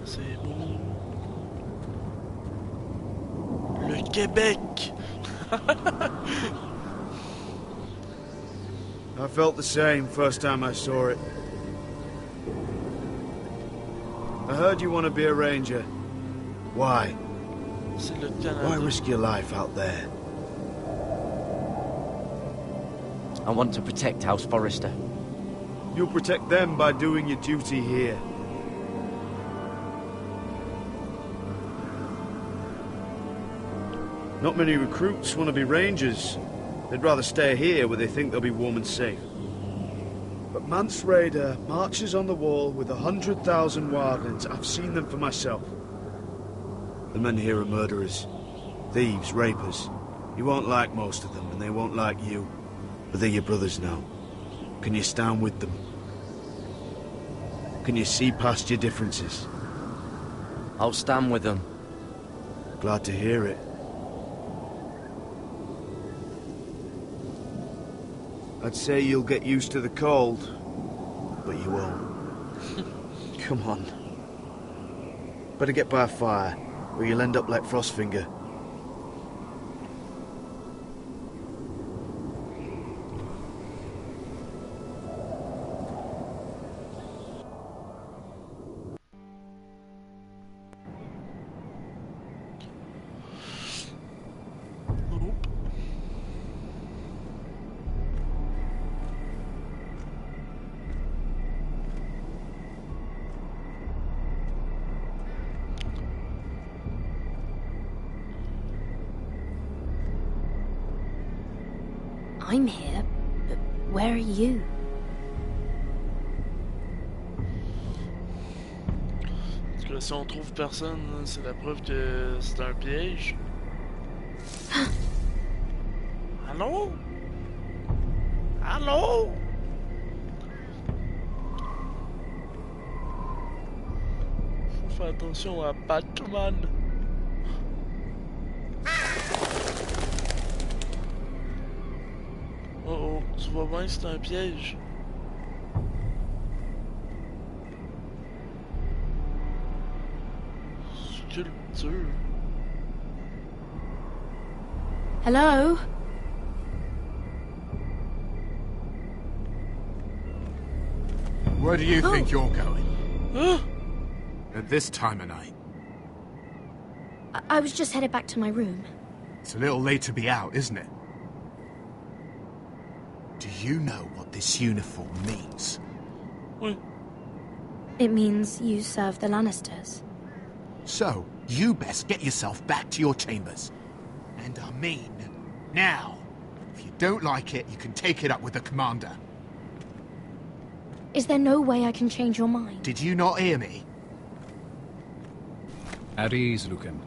[SPEAKER 1] C'est beau. Le Québec.
[SPEAKER 18] I felt the same first time I saw it. I heard you want to be a ranger. Why? Why risk your life out there?
[SPEAKER 4] I want to protect House Forrester.
[SPEAKER 18] You'll protect them by doing your duty here. Not many recruits want to be rangers. They'd rather stay here where they think they'll be warm and safe. But Mance Rayder marches on the wall with 100,000 wildlings. I've seen them for myself. The men here are murderers. Thieves, rapers. You won't like most of them, and they won't like you. But they're your brothers now. Can you stand with them? Can you see past your differences?
[SPEAKER 4] I'll stand with them.
[SPEAKER 18] Glad to hear it. I'd say you'll get used to the cold, but you won't. Come on. Better get by a fire, or you'll end up like Frostfinger.
[SPEAKER 6] I'm here, but where are you?
[SPEAKER 1] Parce que si on trouve personne, c'est la preuve que c'est un piège. Allô? Allô? Faut faire attention à Batman. Oh, tu vois bien que c'est un piège. Sculpture.
[SPEAKER 6] Hello?
[SPEAKER 23] Where do you think you're going? At this time of night?
[SPEAKER 6] I was just headed back to my room.
[SPEAKER 23] It's a little late to be out, isn't it? Do you know what this uniform means?
[SPEAKER 1] Oui.
[SPEAKER 6] It means you serve the Lannisters.
[SPEAKER 23] So, you best get yourself back to your chambers. And I mean, now. If you don't like it, you can take it up with the commander.
[SPEAKER 6] Is there no way I can change your mind?
[SPEAKER 23] Did you not hear me?
[SPEAKER 8] At ease, Lucan.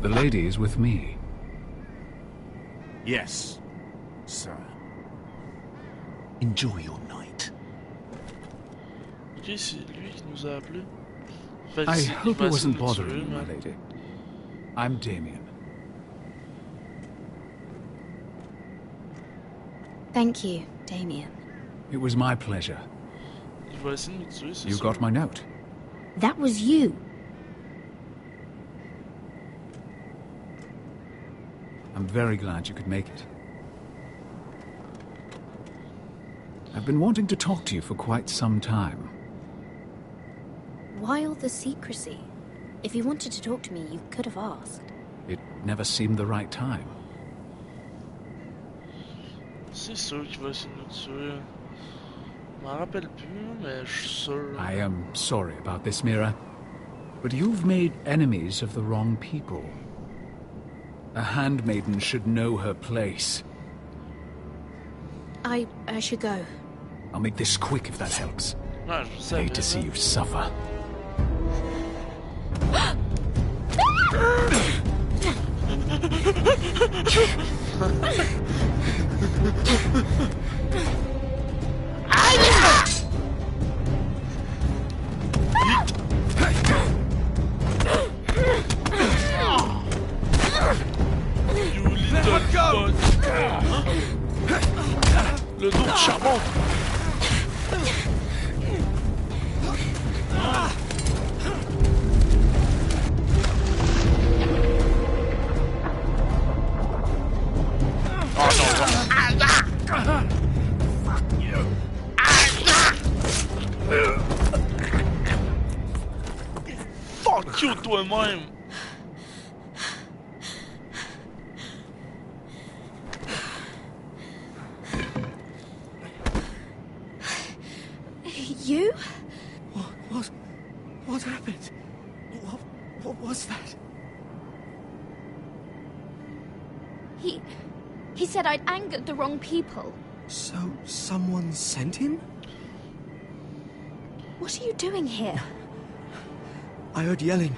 [SPEAKER 8] The lady is with me.
[SPEAKER 23] Yes, sir. Enjoy your night.
[SPEAKER 1] Ok, c'est lui qui nous a appelés.
[SPEAKER 8] I hope it wasn't bothering you, my lady. I'm Damien.
[SPEAKER 6] Thank you, Damien.
[SPEAKER 8] It was my pleasure.
[SPEAKER 1] Il va essayer de nous tuer, c'est
[SPEAKER 8] You
[SPEAKER 1] sûr.
[SPEAKER 8] got my note.
[SPEAKER 6] That was you.
[SPEAKER 8] I'm very glad you could make it. I've been wanting to talk to you for quite some time.
[SPEAKER 6] Why all the secrecy? If you wanted to talk to me, you could have asked.
[SPEAKER 8] It never seemed the right time.
[SPEAKER 1] C'est sûr qu'il va essayer de nous tuer. Je m'en rappelle plus, mais je suis sûr.
[SPEAKER 8] I am sorry about this, Mira. But you've made enemies of the wrong people. A handmaiden should know her place.
[SPEAKER 6] I should go.
[SPEAKER 8] I'll make this quick if that helps.
[SPEAKER 1] Ouais, je sais.
[SPEAKER 8] I hate to see you suffer.
[SPEAKER 1] You little god. Le dos de charbon. Oh non, non. Fuck you. cute toi-même.
[SPEAKER 6] You?
[SPEAKER 21] What happened? What was that?
[SPEAKER 6] He said I'd angered the wrong people.
[SPEAKER 21] So, someone sent him?
[SPEAKER 6] What are you doing here?
[SPEAKER 21] I heard yelling.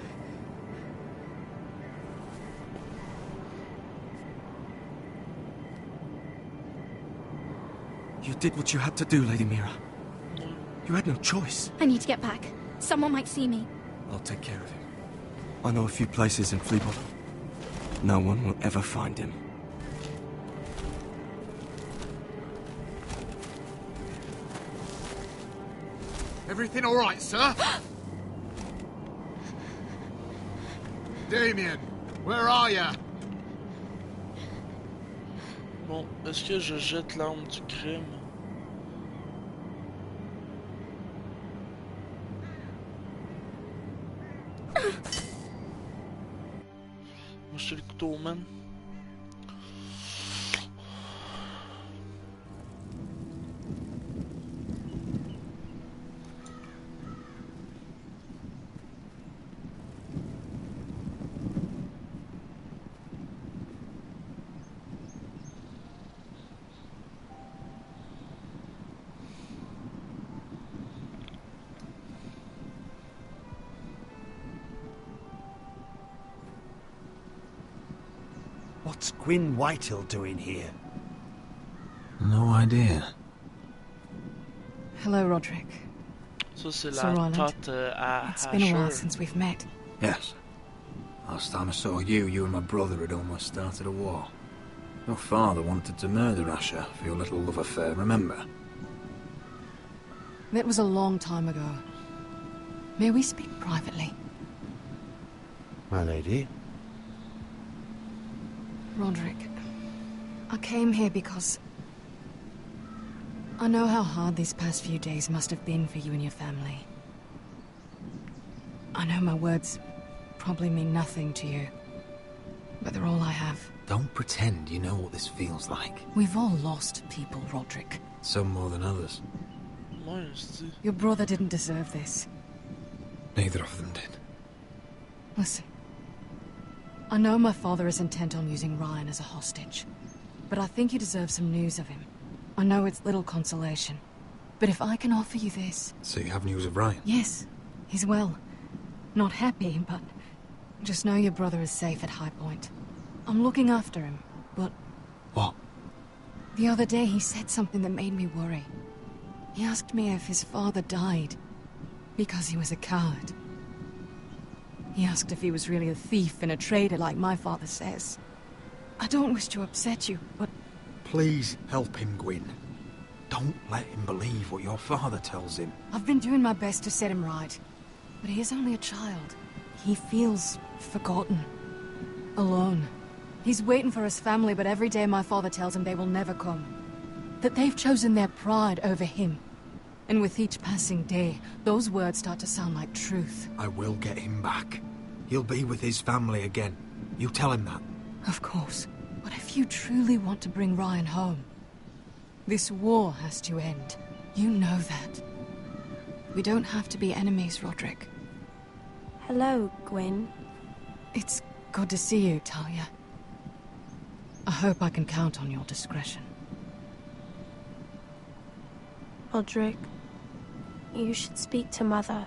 [SPEAKER 21] You did what you had to do, Lady Mira. You had no choice.
[SPEAKER 6] I need to get back. Someone might see me.
[SPEAKER 21] I'll take care of him. I know a few places in Fleabottom. No one will ever find him.
[SPEAKER 23] Everything all right, sir? Damien, where are you?
[SPEAKER 1] Bon, est-ce que je jette l'arme du crime? Moi, je suis le couteau, man.
[SPEAKER 13] What's Gwyn Whitehill doing here?
[SPEAKER 2] No idea.
[SPEAKER 12] Hello, Roderick.
[SPEAKER 1] Ça, c'est
[SPEAKER 12] Sir
[SPEAKER 1] la
[SPEAKER 12] Roland.
[SPEAKER 1] tante à
[SPEAKER 12] It's been a while
[SPEAKER 1] Asher.
[SPEAKER 12] since we've met.
[SPEAKER 2] Yes. Last time I saw you, you and my brother had almost started a war. Your father wanted to murder Asher for your little love affair, remember?
[SPEAKER 12] That was a long time ago. May we speak privately?
[SPEAKER 13] My lady?
[SPEAKER 12] Roderick, I came here because I know how hard these past few days must have been for you and your family. I know my words probably mean nothing to you, but they're all I have.
[SPEAKER 2] Don't pretend you know what this feels like.
[SPEAKER 12] We've all lost people, Roderick.
[SPEAKER 2] Some more than others.
[SPEAKER 12] Your brother didn't deserve this.
[SPEAKER 2] Neither of them did.
[SPEAKER 12] Listen. I know my father is intent on using Ryan as a hostage, but I think you deserve some news of him. I know it's little consolation, but if I can offer you this...
[SPEAKER 2] So you have news of Ryan?
[SPEAKER 12] Yes, he's well. Not happy, but just know your brother is safe at High Point. I'm looking after him, but...
[SPEAKER 2] What?
[SPEAKER 12] The other day he said something that made me worry. He asked me if his father died because he was a coward. He asked if he was really a thief and a traitor like my father says. I don't wish to upset you, but...
[SPEAKER 2] Please help him, Gwyn. Don't let him believe what your father tells him.
[SPEAKER 12] I've been doing my best to set him right. But he is only a child. He feels forgotten. Alone. He's waiting for his family, but every day my father tells him they will never come. That they've chosen their pride over him. And with each passing day, those words start to sound like truth.
[SPEAKER 2] I will get him back. He'll be with his family again. You tell him that.
[SPEAKER 12] Of course. But if you truly want to bring Ryan home, this war has to end. You know that. We don't have to be enemies, Roderick.
[SPEAKER 6] Hello, Gwyn.
[SPEAKER 12] It's good to see you, Talia. I hope I can count on your discretion.
[SPEAKER 6] Roderick, you should speak to Mother.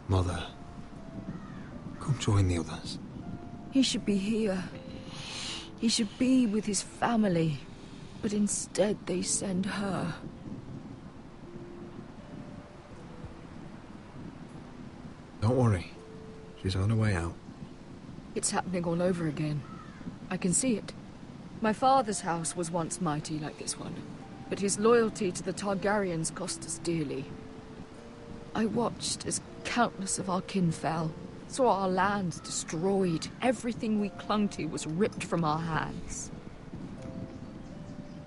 [SPEAKER 2] Mother, come join the others.
[SPEAKER 12] He should be here. He should be with his family. But instead they send her.
[SPEAKER 2] Don't worry. She's on her way out.
[SPEAKER 12] It's happening all over again. I can see it. My father's house was once mighty like this one, but his loyalty to the Targaryens cost us dearly. I watched as countless of our kin fell, saw our lands destroyed, everything we clung to was ripped from our hands.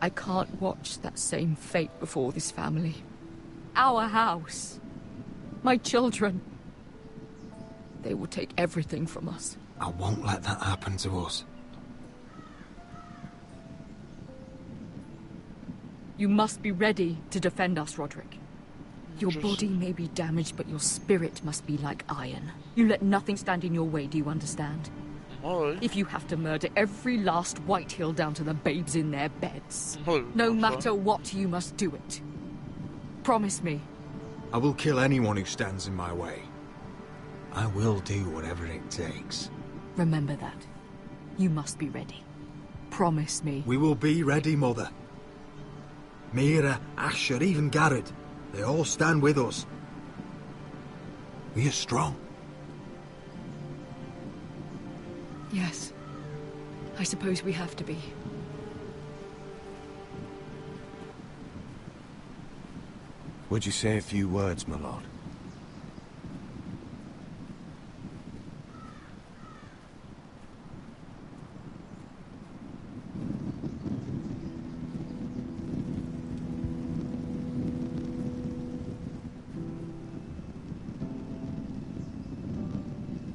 [SPEAKER 12] I can't watch that same fate before this family. Our house. My children. They will take everything from us.
[SPEAKER 13] I won't let that happen to us.
[SPEAKER 12] You must be ready to defend us, Roderick. Your body may be damaged, but your spirit must be like iron. You let nothing stand in your way, do you understand? If you have to murder every last White Hill down to the babes in their beds, no matter what, you must do it. Promise me.
[SPEAKER 13] I will kill anyone who stands in my way. I will do whatever it takes.
[SPEAKER 12] Remember that. You must be ready. Promise me.
[SPEAKER 13] We will be ready, Mother. Mira, Asher, even Garrett. They all stand with us. We are strong.
[SPEAKER 12] Yes. I suppose we have to be.
[SPEAKER 10] Would you say a few words, my lord?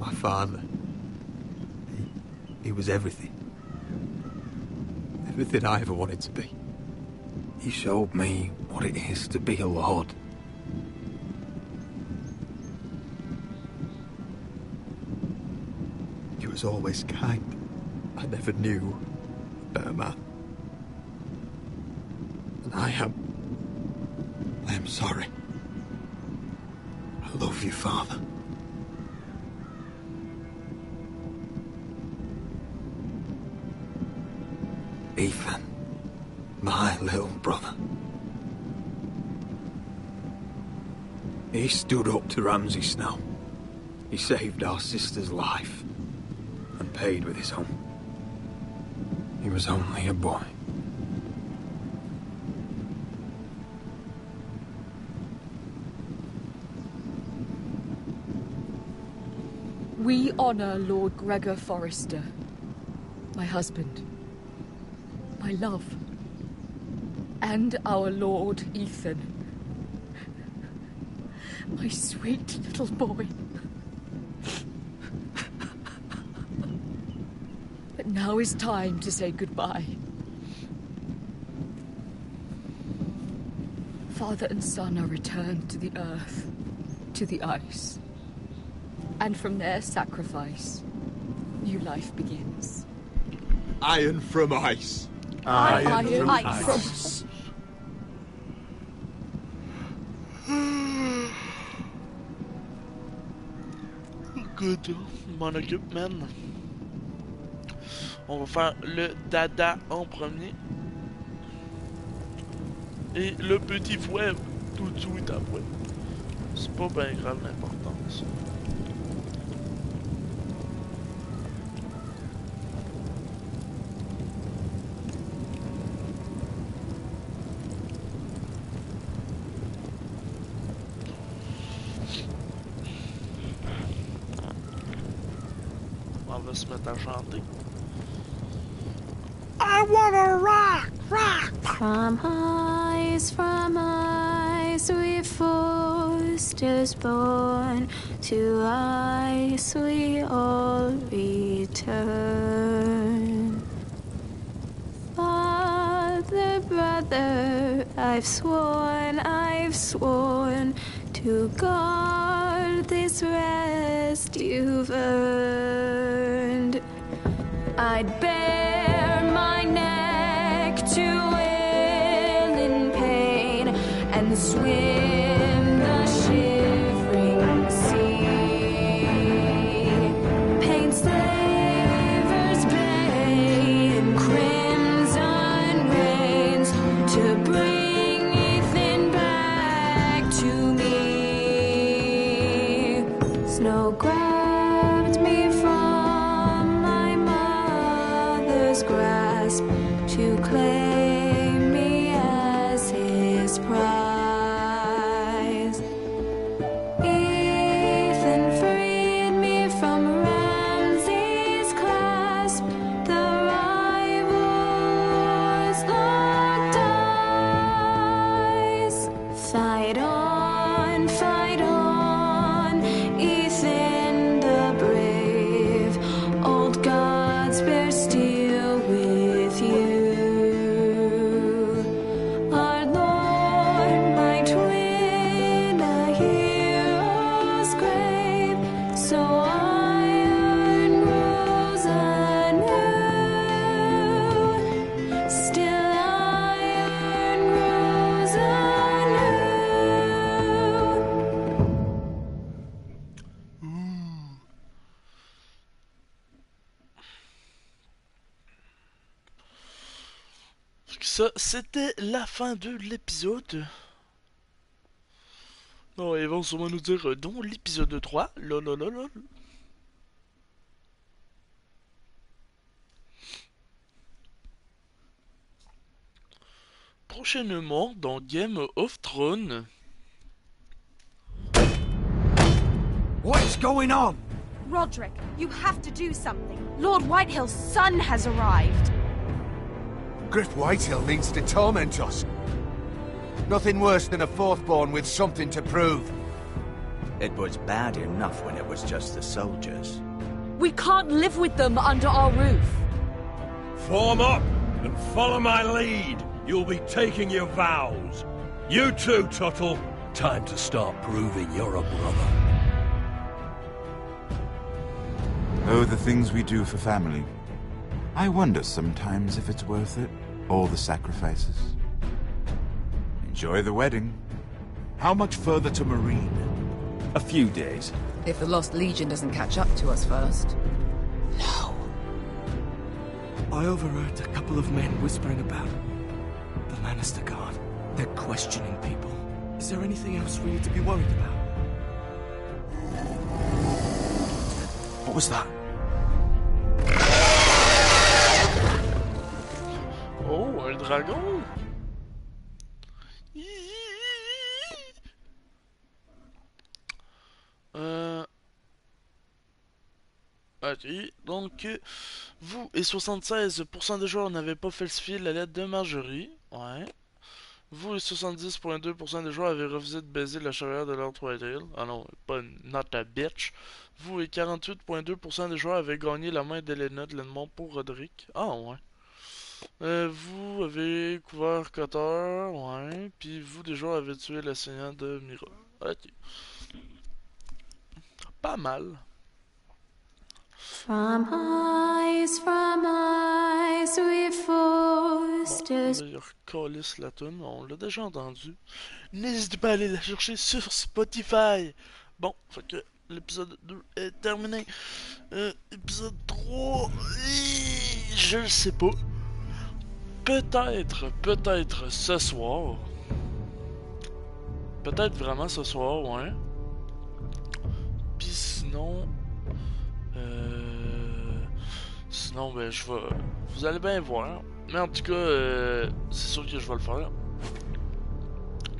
[SPEAKER 13] My father. He was everything. Everything I ever wanted to be. He showed me what it is to be a lord. He was always kind. I never knew a better man. And I am sorry. I love you, Father. Ethan, my little brother. He stood up to Ramsay Snow. He saved our sister's life and paid with his own. He was only a boy.
[SPEAKER 12] We honor Lord Gregor Forrester, my husband. My love, and our Lord Ethan, my sweet little boy. But now is time to say goodbye. Father and son are returned to the earth, to the ice, and from their sacrifice, new life begins.
[SPEAKER 13] Iron from ice.
[SPEAKER 12] Iron from ice.
[SPEAKER 1] Good, m'en occupe, man. On va faire le dada en premier. Et le petit fouet tout de suite après. C'est pas bien grave l'importance. On va se mettre à chanter. I wanna rock, rock!
[SPEAKER 15] From ice we Forsters born, to ice we all return. Father, brother, I've sworn to guard this rest you've earned. I'd bare my neck to wail in pain and swim the shivering sea. Paint slavers bay in crimson rains to bring Ethan back to me. Snow grabbed me from my mother's grasp to claim me as his prize. Ethan freed me from Ramsay's clasp. The rivals look
[SPEAKER 1] ça, c'était la fin de l'épisode. Non, ils vont sûrement nous dire dans l'épisode 3. Lolololol. Prochainement dans Game of Thrones.
[SPEAKER 18] What's going on?
[SPEAKER 16] Roderick, you have to do something. Lord Whitehill's son has arrived.
[SPEAKER 10] Griff Whitehill means to torment us. Nothing worse than a fourthborn with something to prove.
[SPEAKER 19] It was bad enough when it was just the soldiers.
[SPEAKER 12] We can't live with them under our roof.
[SPEAKER 22] Form up and follow my lead. You'll be taking your vows. You too, Tuttle. Time to start proving you're a brother.
[SPEAKER 3] Oh, the things we do for family. I wonder sometimes if it's worth it, all the sacrifices. Enjoy the wedding.
[SPEAKER 10] How much further to Marine?
[SPEAKER 9] A few days.
[SPEAKER 12] If the Lost Legion doesn't catch up to us first.
[SPEAKER 21] I overheard a couple of men whispering about the Lannister Guard. They're questioning people. Is there anything else we need to be worried about?
[SPEAKER 10] What was that?
[SPEAKER 1] Oh, un dragon! Ok, donc vous et 76% des joueurs n'avaient pas falsifié la lettre de Marjorie. Ouais. Vous et 70,2% des joueurs avaient refusé de baiser la chevalière de Lord Whitehill. Ah non, pas not a bitch. Vous et 48,2% des joueurs avaient gagné la main d'Elena de l'Edmond pour Roderick. Ah ouais. Vous avez couvert Cotter, ouais. Puis vous, des joueurs, avez tué la seigneur de Mira. Ok. Pas mal.
[SPEAKER 15] From eyes we forced us.
[SPEAKER 1] Bon, là, il recalisse la toune, on l'a déjà entendu. N'hésitez pas à aller la chercher sur Spotify. Bon, fait que l'épisode 2 est terminé. Épisode 3, je le sais pas. Peut-être ce soir. Peut-être vraiment ce soir, ouais. Puis sinon... Sinon, ben, je vais... Vous allez bien voir. Mais en tout cas, c'est sûr que je vais le faire.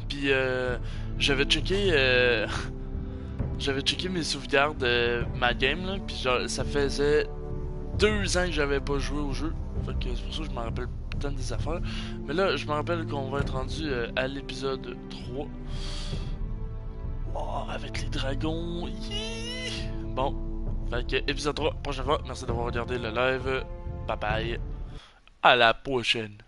[SPEAKER 1] Puis, j'avais checké... J'avais checké mes sauvegardes de ma game, là. Puis genre, ça faisait 2 ans que j'avais pas joué au jeu. Fait que c'est pour ça que je me rappelle putain des affaires. Mais là, je me rappelle qu'on va être rendu à l'épisode 3. Oh, avec les dragons. Yeah! Bon. Fait que épisode 3, prochaine fois. Merci d'avoir regardé le live. Bye bye. À la prochaine.